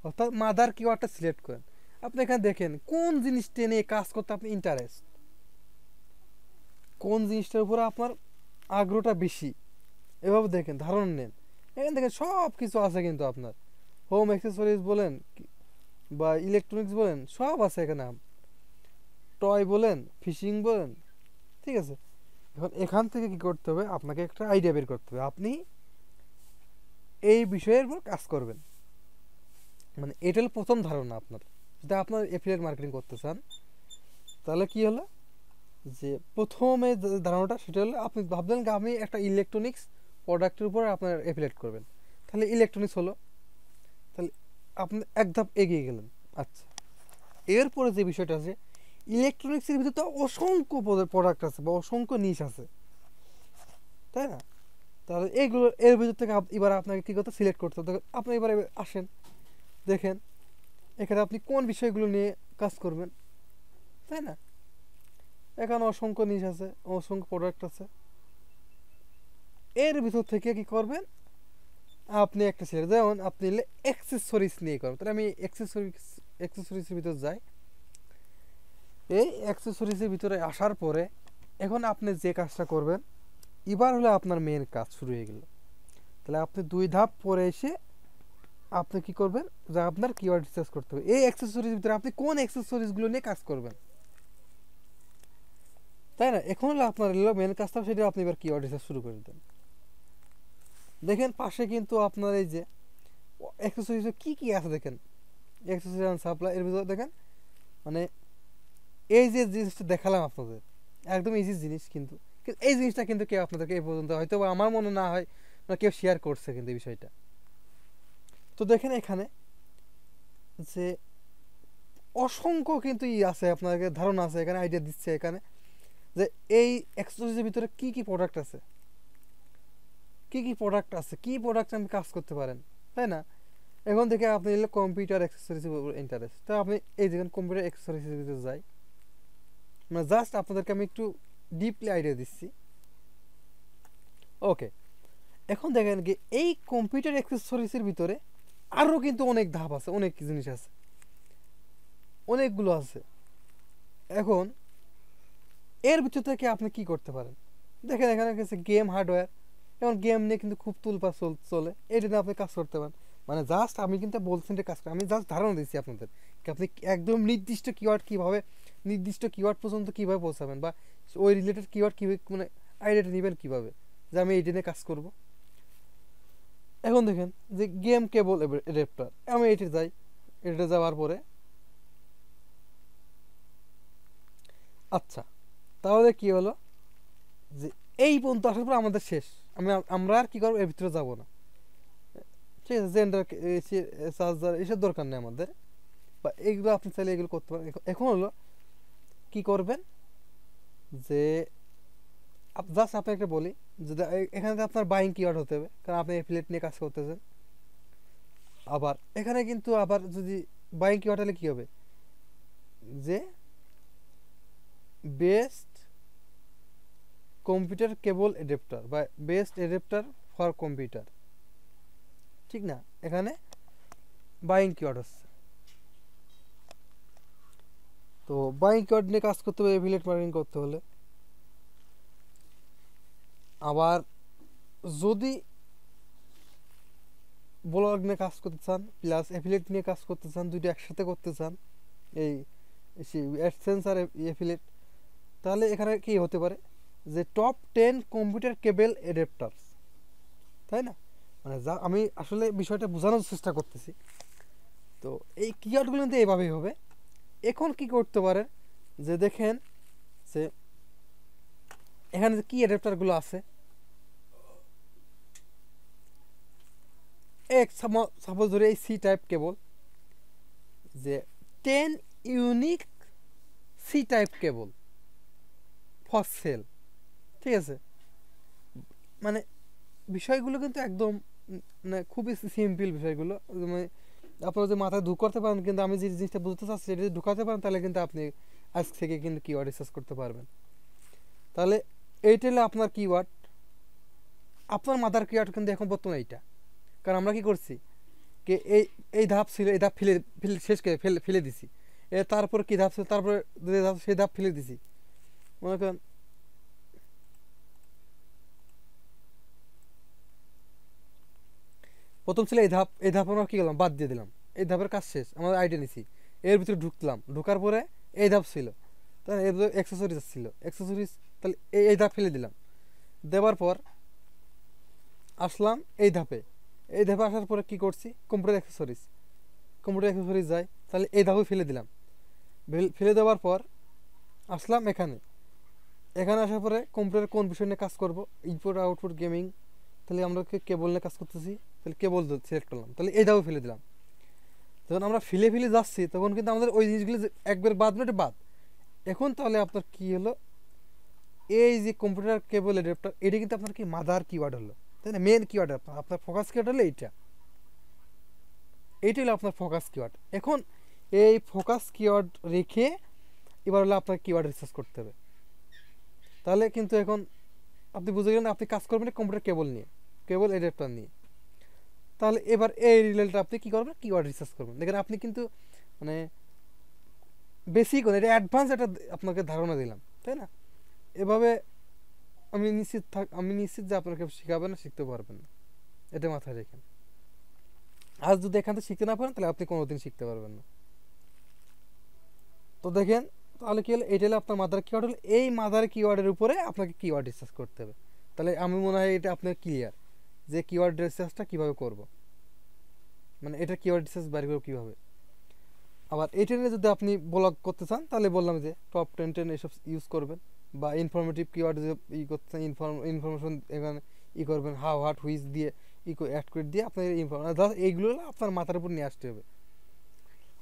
অর্থাৎ মাদার কিওয়ার্ডটা সিলেক্ট করেন। আপনি এখানে দেখেন কোন জিনিসটা নিয়ে কাজ করতে আপনি ইন্টারেস্ট, কোন জিনিসটার উপরে আপনার আগ্রহটা বেশি, এভাবে দেখেন, ধারণা নেন। এখানে দেখেন সব কিছু আছে কিন্তু আপনার হোম অ্যাক্সেসরিজ বলেন বা ইলেকট্রনিক্স বলেন সব আছে এখানে, টয় বলেন, ফিশিং বলেন, ঠিক আছে। এখন এখান থেকে কি করতে হবে, আপনাকে একটা আইডিয়া বের করতে হবে, আপনি এই বিষয়ের উপর কাজ করবেন। মানে এটা হলো প্রথম ধারণা আপনার, যদি আপনার এফিলিয়েট মার্কেটিং করতে চান তাহলে কি হলো, যে প্রথমে যে ধারণাটা সেটা হলো আপনি ভাবলেন আমি একটা ইলেকট্রনিক্স প্রোডাক্টের উপর আপনার এফিলিয়েট করবেন, তাহলে ইলেকট্রনিক্স হলো, তাহলে আপনি এক ধাপ এগিয়ে গেলেন। আচ্ছা, এরপরে যে বিষয়টা আছে, ইলেকট্রনিক্সের ভিতরে তো অসংখ্য প্রোডাক্ট আছে বা অসংখ্য নিশ আছে, তাই না? তাহলে এইগুলো এর ভিতর থেকে এবার আপনাকে কী করতে সিলেক্ট করতে হবে। আপনি এবারে আসেন, দেখেন এখানে আপনি কোন বিষয়গুলো নিয়ে কাজ করবেন, তাই না? এখানে অসংখ্য নিশ আছে, অসংখ্য প্রোডাক্ট আছে, এর ভিতর থেকে কি করবেন, আপনি একটা সিলেক্ট, যেমন আপনি অ্যাক্সেসরিজ নিয়ে করবেন, তাহলে আমি অ্যাক্সেসরিজের ভিতর যাই। এই অ্যাক্সেসরিজের ভিতরে আসার পরে এখন আপনি যে কাজটা করবেন, এবার হলে আপনার মেন কাজ শুরু হয়ে গেল। তাহলে আপনি 2 ধাপ পরে এসে আপনি কি করবেন, যা আপনার কিওয়ার্ড রিসার্চ করতে হবে এই অ্যাক্সেসরিজ ভিতরে আপনি কোন অ্যাক্সেসরিজগুলো নিয়ে কাজ করবেন, তাই না? এখন হলো আপনার মেন কাজটা, সেটা আপনি এবার কিওয়ার্ড রিসার্চ শুরু করে দেন। দেখেন পাশে কিন্তু আপনার এই যে অ্যাক্সেসরিজ কি কি আছে দেখেন, অ্যাক্সেসরিজ অ্যান্ড সাপ্লাই, এর ভিতরে দেখেন মানে এই যে জিনিসটা দেখালাম আপনাদের একদম ইজি জিনিস, কিন্তু এই জিনিসটা কিন্তু কেউ আপনাদেরকে এই পর্যন্ত হয়তো আমার মনে না হয় না কেউ শেয়ার করছে কিন্তু এই বিষয়টা। তো দেখেন এখানে যে অসংখ্য কিন্তু আছে, আপনাকে ধারণা আছে, এখানে আইডিয়া দিচ্ছে এখানে যে এই অ্যাক্সেসরিজের ভিতরে কি কি প্রোডাক্ট আছে, কি কি প্রোডাক্ট আছে, কি প্রোডাক্ট আপনি কাজ করতে পারেন, তাই না? এখন থেকে আপনি এলে কম্পিউটার অ্যাক্সেসরিজের উপর ইন্টারেস্ট, তো আপনি এই দেখেন কম্পিউটার অ্যাক্সেসরিজের ভিতরে যাই, মানে জাস্ট আপনাদেরকে আমি একটু ডিপলি আইডিয়া দিচ্ছি। ওকে, এখন দেখেন কি এই কম্পিউটার অ্যাক্সেসরিজের ভিতরে আরও কিন্তু অনেক ধাপ আছে, অনেক জিনিস আছে, অনেকগুলো আছে। এখন এর ভিতর থেকে আপনি কি করতে পারেন, দেখেন এখানে গেছে গেম হার্ডওয়্যার, যেমন গেম নিয়ে কিন্তু খুব তুলপা চলে, এটা নিয়ে আপনি কাজ করতে পারেন। মানে জাস্ট আমি কিন্তু বলছেন যে কাজ করেন, আমি জাস্ট ধারণা দিচ্ছি আপনাদের, আপনি একদম নির্দিষ্ট কিওয়ার্ড কীভাবে, নির্দিষ্ট কিওয়ার্ড পর্যন্ত কীভাবে পৌঁছাবেন বা ওই রিলেটেড কিওয়ার্ড কীভাবে মানে আইডিয়াটা নেবেন কীভাবে, যে আমি এইটা নিয়ে কাজ করব। এখন দেখেন যে গেম কেবল অ্যাডাপ্টার, আমি এটি যাই, এটা যাওয়ার পরে আচ্ছা তাহলে কি হলো, যে এই পর্যন্ত আসার পর আমাদের শেষ, আমরা আর কি করবো এর ভিতরে যাবো না, ঠিক আছে? জেন্ডার চার্জার এসব দরকার নেই আমাদের, বা এইগুলো আপনি চাইলে এগুলো করতে পারেন। এখন হলো কি করবেন, যে জাস্ট আপনাকে বলি যে এখানে আপনার বাইং কিওয়ার্ড হতে হবে, কারণ আপনি অ্যাফিলিয়েট নিয়ে কাজ করতেছেন। আবার এখানে কিন্তু আবার যদি বাইং কিওয়ার্ড হলে কী হবে, যে বেস্ট কম্পিউটার কেবল অ্যাডাপ্টার বা বেস্ট অ্যাডাপ্টার ফর কম্পিউটার, ঠিক না? এখানে বাইং কিওয়ার্ড হচ্ছে। তো বাইং কিওয়ার্ড নিয়ে কাজ করতে হবে এফিলিয়েট মার্কেটিং করতে হলে। আবার যদি ব্লগ নিয়ে কাজ করতে চান প্লাস অ্যাফিলিয়েট নিয়ে কাজ করতে চান, দুটো একসাথে করতে চান, এই অ্যাডসেন্স আর অ্যাফিলিয়েট, তাহলে এখানে কি হতে পারে যে টপ 10 কম্পিউটার কেবল অ্যাডাপ্টারস, তাই না? মানে যা আমি আসলে বিষয়টা বোঝানোর চেষ্টা করতেছি। তো এই কিওয়ার্ডগুলো কিন্তু এইভাবেই হবে। এখন কি করতে পারে যে দেখেন যে এখানে যে কি অ্যাডাপ্টারগুলো আছে, এক সাপোজ ধরে এই সি টাইপ কেবল, যে 10 unique C type cable for sale, ঠিক আছে? মানে বিষয়গুলো কিন্তু একদম মানে খুবই সিম্পল বিষয়গুলো, মানে আপনারা যে মাথায় ঢুক করতে পারেন, কিন্তু আমি যে জিনিসটা বুঝতে চাচ্ছি সেটা যদি ঢুকাতে পারেন তাহলে কিন্তু আপনি আজ থেকে কিন্তু কিওয়ার্ড রিসার্চ করতে পারবেন। তাহলে এইটা হলো আপনার কিওয়ার্ড, আপনার মাথার কিওয়ার্ড কিন্তু এখন বর্তমানে এইটা। কারণ আমরা কি করছি যে এই এই ধাপ ছিল, এই ধাপ ফেলে ফেলে শেষ করে ফেলে দিছি, তারপর কি ধাপ ছিল, তারপরে সেই ধাপ ফেলে দিছি। মনে করেন প্রথম ছিল এই ধাপ, এই ধাপ আমরা কী করলাম, বাদ দিয়ে দিলাম, এই ধাপের কাজ শেষ, আমরা আইডিয়া নিছি, এর ভিতরে ঢুকলাম, ঢোকার পরে এই ধাপ ছিল, তাহলে এর ভিতরে অ্যাক্সেসরিজ ছিল, অ্যাক্সেসরিজ, তাহলে এই ধাপ ফেলে দিলাম, দেওয়ার পর আসলাম এই ধাপে, এই ধাপে আসার পরে কী করছি, কম্পিউটার অ্যাক্সেসরিজ যায়, তাহলে এই ধাপে ফেলে দিলাম, ফেলে দেওয়ার পর আসলাম এখানে, এখানে আসার পরে কম্পিউটারের কোন বিষয় নিয়ে কাজ করবো, ইনপুট আউটপুট গেমিং, তাহলে আমরা কেবল নিয়ে কাজ করতেছি, তাহলে কেবল সিলেক্ট করলাম, তাহলে এই ধাপে ফেলে দিলাম। যখন আমরা ফেলে যাচ্ছি তখন কিন্তু আমাদের ওই জিনিসগুলো একবার বাদ এটা বাদ। এখন তাহলে আপনার কি হলো, এই যে কম্পিউটার কেবল অ্যাডাপ্টার, এটা কিন্তু আপনার কি মাদার কিওয়ার্ড হলো, তাই না? মেন কিওয়ার্ড আপনার ফোকাস কিওয়ার্ড হলো এইটা হলো আপনার ফোকাস কিওয়ার্ড। এখন এই ফোকাস কিওয়ার্ড রেখে এবার হলো আপনার কিওয়ার্ড রিসার্চ করতে হবে। তাহলে কিন্তু এখন আপনি বুঝে গেলেন আপনি কাজ করবেন কম্পিউটার কেবল নিয়ে, কেবল অ্যাডাপ্টার নিয়ে। তাহলে এবার এই রিলেটেড আপনি কী করবেন, কিওয়ার্ড রিসার্চ করবেন। দেখেন আপনি কিন্তু মানে বেসিক এটা অ্যাডভান্স একটা আপনাকে ধারণা দিলাম, তাই না? এভাবে আমি নিশ্চিত যে আপনাকে শেখাবেন না, শিখতে পারবেন না, এটা মাথায় রেখেন। আজ যদি এখান থেকে শিখতে না পারেন তাহলে আপনি কোনোদিন শিখতে পারবেন না। তো দেখেন তাহলে কি হলো, এটা হলো আপনার মাদার কিওয়ার্ড হলো, এই মাদার কিওয়ার্ডের উপরে আপনাকে কিওয়ার্ড রিসার্চ করতে হবে। তাহলে আমি মনে হয় এটা আপনার ক্লিয়ার যে কিওয়ার্ড রিসার্চটা কীভাবে করব, মানে এটা কিওয়ার্ড রিসার্চ বাইর করবো কীভাবে। আবার এটা নিয়ে যদি আপনি ব্লগ করতে চান তাহলে বললাম যে টপ 10 এসব ইউজ করবেন, বা ইনফরমেটিভ কিওয়ার্ড যে করতে চান, ইনফরমেশন এখানে করবেন, হাউ হোয়াট হুইচ দিয়ে অ্যাড করে দিয়ে আপনার ইনফরমেশন, এইগুলো আপনার মাথার উপর নিয়ে আসতে হবে।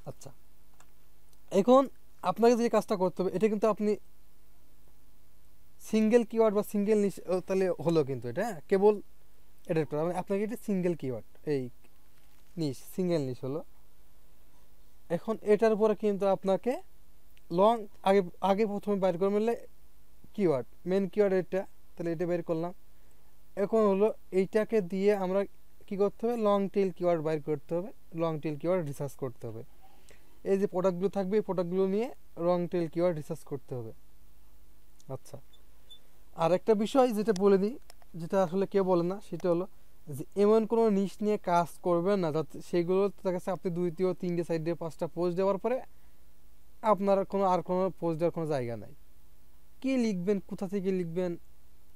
আচ্ছা, এখন আপনাকে যে কাজটা করতে হবে, এটা কিন্তু আপনি সিঙ্গেল কিওয়ার্ড বা সিঙ্গেল নিশ তাহলে হলো, কিন্তু এটা কেবল এটা আপনাকে এটা সিঙ্গেল কিওয়ার্ড, এই নিশ সিঙ্গেল নিশ হলো। এখন এটার উপরে কিন্তু আপনাকে লং আগে আগে প্রথমে বাইর করে মিললে কিওয়ার্ড, মেন কিওয়ার্ড এটা, তাহলে এটা বের করলাম। এখন হলো এইটাকে দিয়ে আমরা কি করতে হবে, লং টেল কিওয়ার্ড বাইর করতে হবে, লং টেল কিওয়ার্ড রিসার্চ করতে হবে। এই যে প্রোডাক্টগুলো থাকবে এই প্রোডাক্টগুলো নিয়ে লং টেল কিওয়ার্ড রিসার্চ করতে হবে। আচ্ছা, আর একটা বিষয় যেটা বলে দিই, যেটা আসলে কেউ বলে না, সেটা হলো যে এমন কোনো নিশ নিয়ে কাজ করবেন না যাতে সেগুলো তার কাছে আপনি 2, 3, 4, 5টা পোস্ট দেওয়ার পরে আপনার আর কোনো পোস্ট দেওয়ার কোনো জায়গা নাই। কী লিখবেন, কোথা থেকে লিখবেন,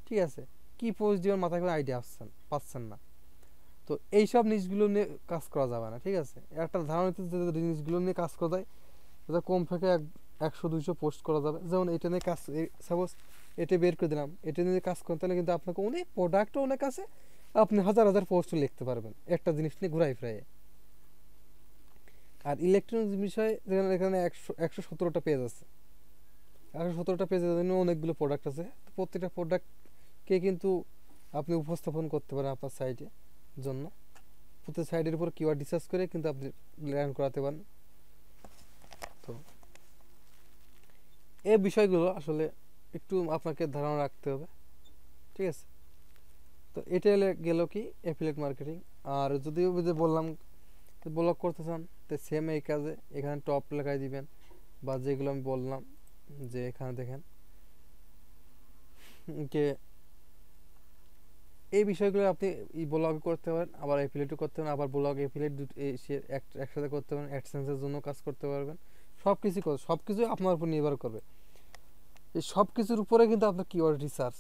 ঠিক আছে, কী পোস্ট দেওয়ার মাথায় কোনো আইডিয়া পাচ্ছেন না। তো এইসব নিউজগুলো নিয়ে কাজ করা যাবে না, ঠিক আছে? একটা ধারণাতে যে জিনিসগুলো নিয়ে কাজ করা যায়, সেটা কম থেকে 100-200 পোস্ট করা যাবে। যেমন এটা নিয়ে কাজ, সাপোজ এটা বের করে দিলাম, এটা নিয়ে কাজ করেন, তাহলে কিন্তু আপনাকে অনেক প্রোডাক্টও অনেক আছে, আপনি হাজার হাজার পোস্টও লিখতে পারবেন একটা জিনিস নিয়ে ঘুরাই ফিরাইয়ে। আর ইলেকট্রনিক্স বিষয়ে যেখানে এখানে 117টা পেজ আছে, 117টা পেজের জন্য অনেকগুলো প্রোডাক্ট আছে, প্রত্যেকটা প্রোডাক্টকে কিন্তু আপনি উপস্থাপন করতে পারেন আপনার সাইটে জন্য। প্রত্যেক সাইটের উপর কিওয়ার্ড রিসার্চ করে কিন্তু আপনি লার্ন করাতে পারেন। তো এই বিষয়গুলো আসলে একটু আপনাকে ধারণা রাখতে হবে, ঠিক আছে? তো এটা গেল কি অ্যাফিলিয়েট মার্কেটিং। আর যদিও যে বললাম ব্লগ করতে চান, তো সেম এই কাজে এখানে টপ লেখায় দিবেন, বা যেগুলো আমি বললাম যে এখানে দেখেন যে এই বিষয়গুলো আপনি ব্লগ করতে পারেন, আবার অ্যাফিলিয়েটও করতে পারেন, আবার ব্লগ অ্যাফিলিয়েট একসাথে করতে পারেন, অ্যাডসেন্সের জন্য কাজ করতে পারবেন। সব কিছুই আপনার উপর নির্ভর করবে। এই সব কিছুর উপরে কিন্তু আপনার কিওয়ার্ড রিসার্চ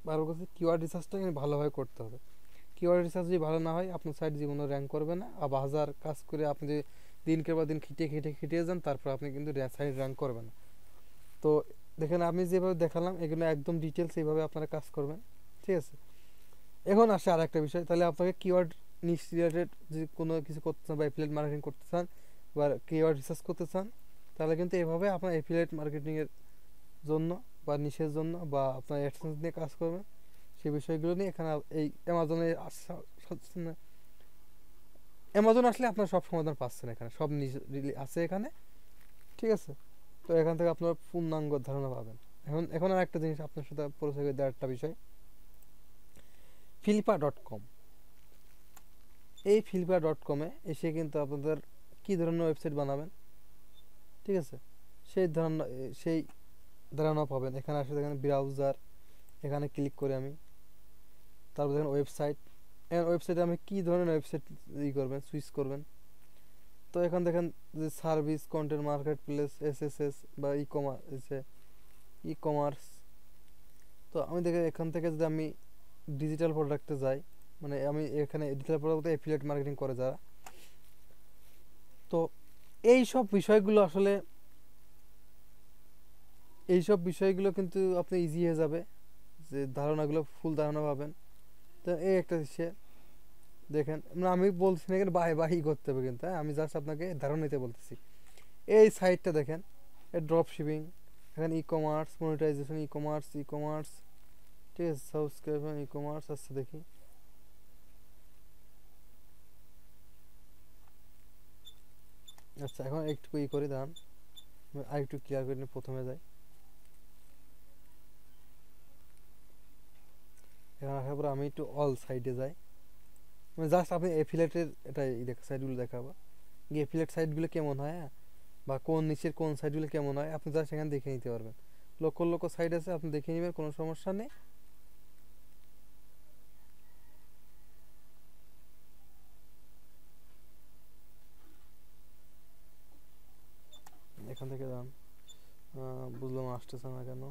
ভালো করতে, কিওয়ার্ড রিসার্চটা কিন্তু ভালোভাবে করতে হবে। কিওয়ার্ড রিসার্চ যদি ভালো না হয় আপনার সাইট জীবনে র্যাঙ্ক করবে না। আবার হাজার কাজ করে আপনি যদি দিনকে বা দিন খিটিয়ে যান, তারপর আপনি কিন্তু সাইট র্যাঙ্ক করবেন না। তো দেখেন আমি যেভাবে দেখালাম এগুলো একদম ডিটেলস এইভাবে আপনারা কাজ করবেন, ঠিক আছে? এখন আসে আর একটা বিষয়, তাহলে আপনাকে কিওয়ার্ড নিশ রিলেটেড যদি কোনো কিছু করতে চান বা অ্যাফিলিয়েট মার্কেটিং করতে চান বা কিওয়ার্ড রিসার্চ করতে চান, তাহলে কিন্তু এভাবে আপনার অ্যাফিলিয়েট মার্কেটিংয়ের জন্য বা নিশের জন্য বা আপনার অ্যাডসেন্স নিয়ে কাজ করবেন, সেই বিষয়গুলো নিয়ে এখানে এই অ্যামাজনে অ্যামাজন আসলে আপনার সব সমাধান পাচ্ছেন, এখানে সব আছে এখানে, ঠিক আছে? তো এখান থেকে আপনার পূর্ণাঙ্গ ধারণা পাবেন। এখন আর একটা জিনিস আপনার সাথে পরিচয় করে দেওয়ার একটা বিষয়, ফিলিপা.com। এই ফিলিপা.com-এ এসে কিন্তু আপনাদের কী ধরনের ওয়েবসাইট বানাবেন, ঠিক আছে, সেই ধারণা পাবেন। এখানে আসলে দেখেন ব্রাউজার, এখানে ক্লিক করে আমি, তারপর দেখেন ওয়েবসাইট, ওয়েবসাইটে আমি কী ধরনের ওয়েবসাইট করবেন, সুইচ করবেন। তো এখন দেখেন যে service, content, market place, SSS বা ই কমার্স। তো আমি দেখে এখান থেকে যদি আমি ডিজিটাল প্রোডাক্টে যাই, মানে আমি এখানে ডিজিটাল প্রোডাক্টে অ্যাফিলিয়েট মার্কেটিং করে যারা, তো এই সব বিষয়গুলো কিন্তু আপনি ইজি হয়ে যাবে, যে ফুল ধারণা পাবেন। তো এই একটা সে দেখেন, মানে আমি বলছি না এখানে বাহি করতে হবে কিন্তু, হ্যাঁ, আমি জাস্ট আপনাকে ধারণা নিতে বলতেছি। এই সাইটটা দেখেন, ড্রপ শিপিং, এখানে e commerce, monetization, e commerce, ঠিক আছে, সাবস্ক্রিপশন, ই কমার্স আসছে দেখি। আচ্ছা, এখন একটু করে দাঁড়ান, আর একটু ক্লিয়ার করে নিয়ে প্রথমে যাই। এখন আসার পর আমি একটু অল সাইডে যাই, মানে জাস্ট আপনি এফিলেটের এটাই সাইটগুলো দেখাবো, এফিলেট সাইটগুলো কেমন হয়, হ্যাঁ, বা কোন নিচের কোন সাইটগুলো কেমন হয় আপনি জাস্ট এখানে দেখে নিতে পারবেন। লক্ষ সাইট আছে, আপনি দেখে নেবেন, কোনো সমস্যা নেই। এখান থেকে যান, বুঝলাম আসতেছে না কেন।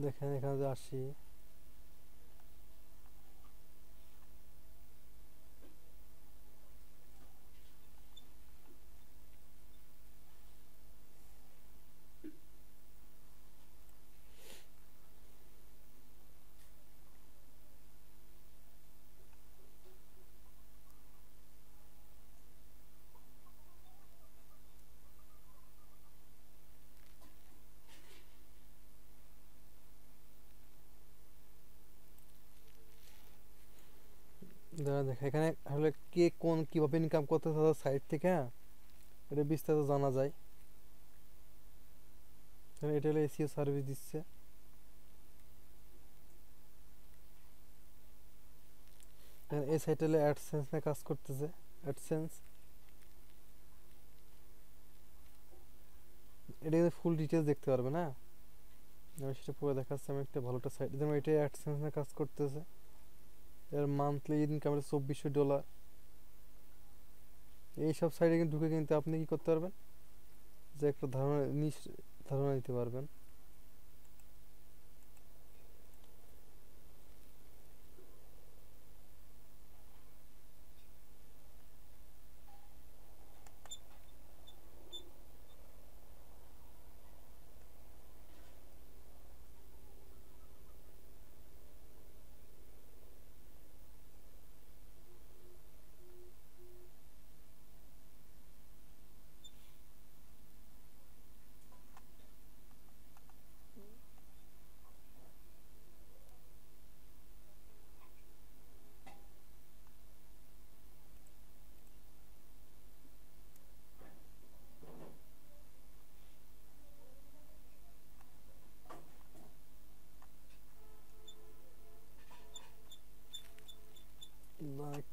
দেখেন এখানে যে আসি, দেখেন এখানে আসলে কে কোন কিভাবে ইনকাম করতে তাদের সাইট থেকে, হ্যাঁ, এটা বিস্তারিত জানা যায়। এটা হলো এসিও সার্ভিস দিচ্ছে। এই সাইটে হলো অ্যাডসেন্স নিয়ে কাজ করতেছে, অ্যাডসেন্স। এটা কিন্তু ফুল ডিটেলস দেখতে পারবে না, আমি সেটা পুরো দেখাচ্ছি। আমি একটা ভালো একটা সাইট, যেমন এটা অ্যাডসেন্স নিয়ে কাজ করতেছে, এর মান্থলি ইনকাম $2400। এইসব সাইটে কিন্তু ঢুকে কিন্তু আপনি কি করতে পারবেন, যে একটা ধারণা দিতে পারবেন।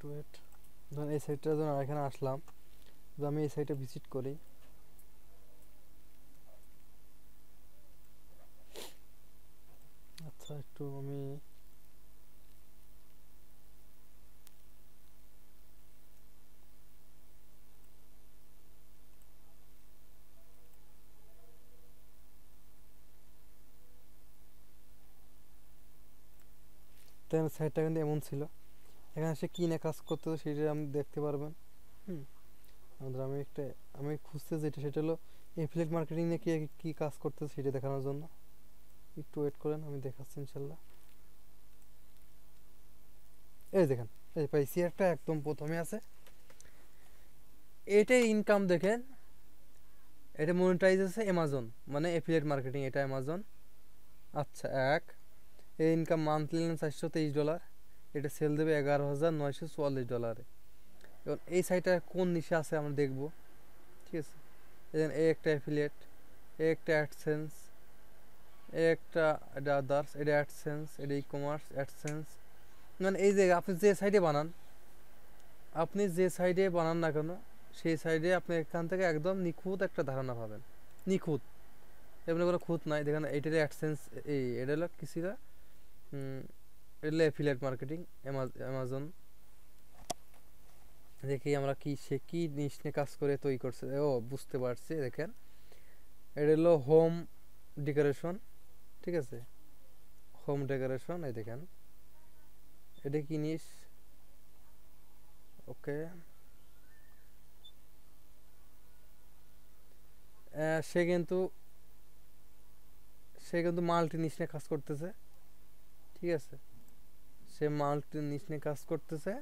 একটু ওয়েট। ধরুন এই সাইটটার জন্য এখানে আসলাম, তো আমি এই সাইটে ভিজিট করি। আচ্ছা একটু আমি সাইটটা কিন্তু এমন ছিল, এখানে সে কী নিয়ে কাজ করতে সেটা আপনি দেখতে পারবেন। হুম, আমাদের আমি খুঁজতে যেটা সেটা হলো এফিলিয়েট মার্কেটিং নিয়ে কী কাজ করতেছে সেটা দেখানোর জন্য। একটু ওয়েট করেন, আমি দেখাচ্ছি ইনশাল্লাহ। এই দেখেন, এই পাইছি একটা, একদম প্রথমে আছে এটাই ইনকাম দেখেন। এটা মনিটাইজ আছে অ্যামাজন, মানে এফিলিয়েট মার্কেটিং, এটা অ্যামাজন। আচ্ছা এই ইনকাম মান্থলি $423, এটা সেল দেবে $11,944। এবং এই সাইটটা কোন নিশে আছে আমরা দেখব, ঠিক আছে। এই একটা অ্যাফিলিয়েট, এই একটা অ্যাডসেন্স, এই একটা এটা আদার্স, এটা অ্যাডসেন্স, এটা ই কমার্স অ্যাডসেন্স। মানে এই যে আপনি যে সাইডে বানান না কেন, সেই সাইডে আপনি এখান থেকে একদম নিখুঁত একটা ধারণা পাবেন। নিখুঁত, এমনি কোনো খুঁত নাই। দেখেন এইটার অ্যাডসেন্স, এটা হলো কিছুটা এটা হলো অ্যাফিলিয়েট মার্কেটিং অ্যামাজন। দেখি আমরা সে কি জিনিস নিয়ে কাজ করে তৈরি করছে। ও বুঝতে পারছি, দেখেন এটা হলো হোম ডেকোরেশন, ঠিক আছে, হোম ডেকোরেশন। এই দেখেন এটা কি জিনিস। ওকে, সে কিন্তু মাল্টি নিশ নিয়ে কাজ করতেছে, ঠিক আছে। সে মাল্টি নিশ নিয়ে কাজ করতেছে,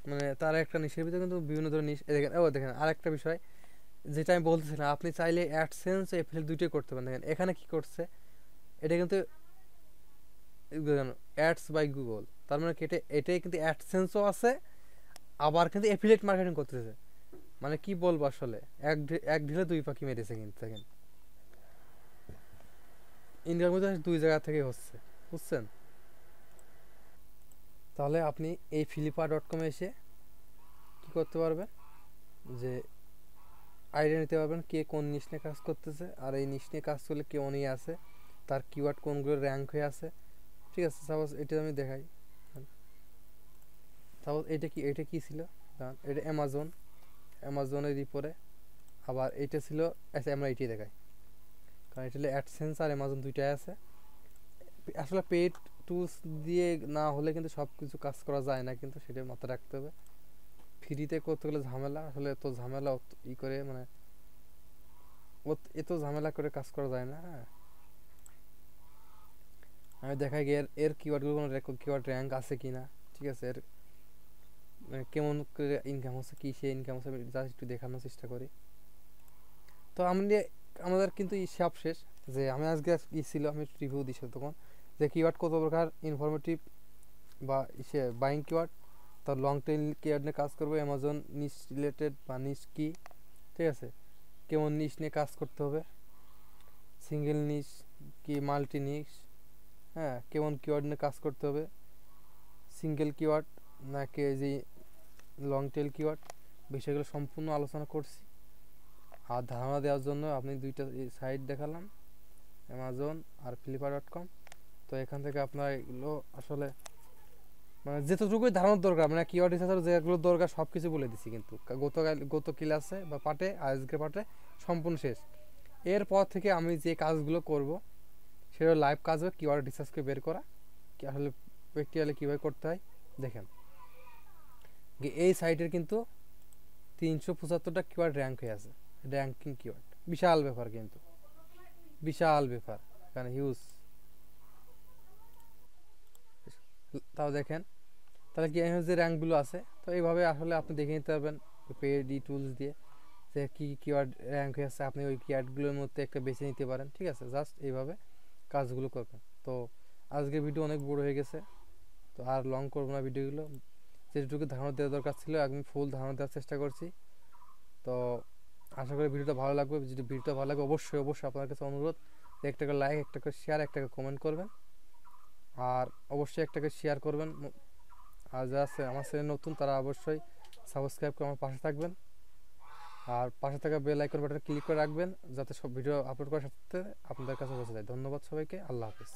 মানে তার একটা নিশের ভিতরে কিন্তু বিভিন্ন ধরনের নিশ। দেখেন দেখেন আরেকটা বিষয় যেটা আমি বলতেছিলাম, আপনি চাইলে অ্যাডসেন্স ও এফিলিয়েট দুইটাই করতে পারেন। দেখেন এখানে কি করছে, এটা কিন্তু অ্যাডস বাই গুগল, তার মানে কি এটাই কিন্তু অ্যাডসেন্সও আছে, আবার কিন্তু এফিলিয়েট মার্কেটিং করতেছে। মানে কি বলবো আসলে, এক ঢিলে দুই পাখি মেরেছে কিন্তু। দেখেন ইন্ডিয়ার মধ্যে দুই জায়গা থেকে হচ্ছে, বুঝছেন। তাহলে আপনি এই flippa.com এসে কি করতে পারবেন, যে আইডিয়া নিতে পারবেন কে কোন নিশ নিয়ে কাজ করতেছে, আর এই নিশ নিয়ে কাজ করলে কে অনেই আছে, তার কিওয়ার্ড কোনগুলো র্যাঙ্ক হয়ে আছে, ঠিক আছে। সাপোজ এটা আমি দেখাই, সাপোজ এটা কি ছিল, এটা অ্যামাজনের উপরে। আবার এটা ছিল, আচ্ছা আমরা এটাই দেখাই, কারণ এটা হলো অ্যাডসেন্স আর অ্যামাজন দুইটাই আছে। আসলে পেড টুলস দিয়ে না হলে কিন্তু সব কিছু কাজ করা যায় না, কিন্তু সেটা মাথায় রাখতে হবে। ফ্রিতে করতে গেলে ঝামেলা, আসলে এত ঝামেলা ই করে, মানে এত ঝামেলা করে কাজ করা যায় না। হ্যাঁ, আমি দেখাই গিয়ে এর কিওয়ার্ডগুলো কোনো কিওয়ার্ড র্যাঙ্ক আছে কি না, ঠিক আছে। এর কেমন করে ইনকাম হচ্ছে, কি সে ইনকাম হচ্ছে, জাস্ট একটু দেখানোর চেষ্টা করি। তো আমাদের কিন্তু সব শেষ। যে আমি আজকে ছিল, আমি রিভিউ দিছি তখন, যে কিওয়ার্ড কত প্রকার ইনফরমেটিভ বা বাইং কিওয়ার্ড, তার লং টেইল কিওয়ার্ড নিয়ে কাজ করবে, অ্যামাজন নিশ রিলেটেড বা নিশ কি, ঠিক আছে, কেমন নিশ নিয়ে কাজ করতে হবে, সিঙ্গেল নিশ কি মাল্টি নিশ, হ্যাঁ, কেমন কিওয়ার্ড নিয়ে কাজ করতে হবে, সিঙ্গেল কিওয়ার্ড নাকি যে লং টেল কিওয়ার্ড, বিষয়গুলো সম্পূর্ণ আলোচনা করছি। আর ধারণা দেওয়ার জন্য আপনি দুইটা সাইট দেখালাম, অ্যামাজন আর flippa.com। তো এখান থেকে আপনার এগুলো আসলে মানে যেতটুকুই ধারণার দরকার, মানে কিওয়ার্ড রিসার্চের যেগুলো দরকার সব কিছু বলে দিছি কিন্তু গত ক্লাসে বা পাঠে, আজকের পাঠে সম্পূর্ণ শেষ। এরপর থেকে আমি যে কাজগুলো করব সেটা লাইভ কাজ হবে, কিওয়ার্ড রিসার্চকে বের করা কি আসলে প্র্যাকটিক্যালি কীভাবে করতে হয়। দেখেন এই সাইটের কিন্তু 375টা কিওয়ার্ড র্যাঙ্ক হয়ে আছে, র্যাঙ্কিং কিওয়ার্ড, বিশাল ব্যাপার কিন্তু, বিশাল ব্যাপার, কারণ হিউজ। তাও দেখেন, তাহলে কি যে র্যাঙ্কগুলো আছে, তো এইভাবে আসলে আপনি দেখে নিতে পারবেন পেড টুলস দিয়ে, যে কী কিওয়ার্ড র্যাঙ্ক হয়ে আছে, আপনি ওই কিওয়ার্ডগুলোর মধ্যে একটা বেছে নিতে পারেন, ঠিক আছে। জাস্ট এইভাবে কাজগুলো করবেন। তো আজকের ভিডিও অনেক বড় হয়ে গেছে, তো আর লং করবো না ভিডিওগুলো। যেটুকু ধারণা দেওয়ার দরকার ছিল আমি ফুল ধারণা দেওয়ার চেষ্টা করছি। তো আশা করি ভিডিওটা ভালো লাগবে। যদি ভিডিওটা ভালো লাগে অবশ্যই আপনার কাছে অনুরোধ, একটা করে লাইক, একটা করে শেয়ার, একটা করে কমেন্ট করবেন, আর অবশ্যই একটা করে শেয়ার করবেন। আর যারা আছে আমার চ্যানেল নতুন তারা অবশ্যই সাবস্ক্রাইব করে আমার পাশে থাকবেন, আর পাশে থাকা বেল আইকন বাটনে ক্লিক করে রাখবেন যাতে সব ভিডিও আপলোড করার সাথে আপনাদের কাছে পৌঁছে যায়। ধন্যবাদ সবাইকে, আল্লাহ হাফেজ।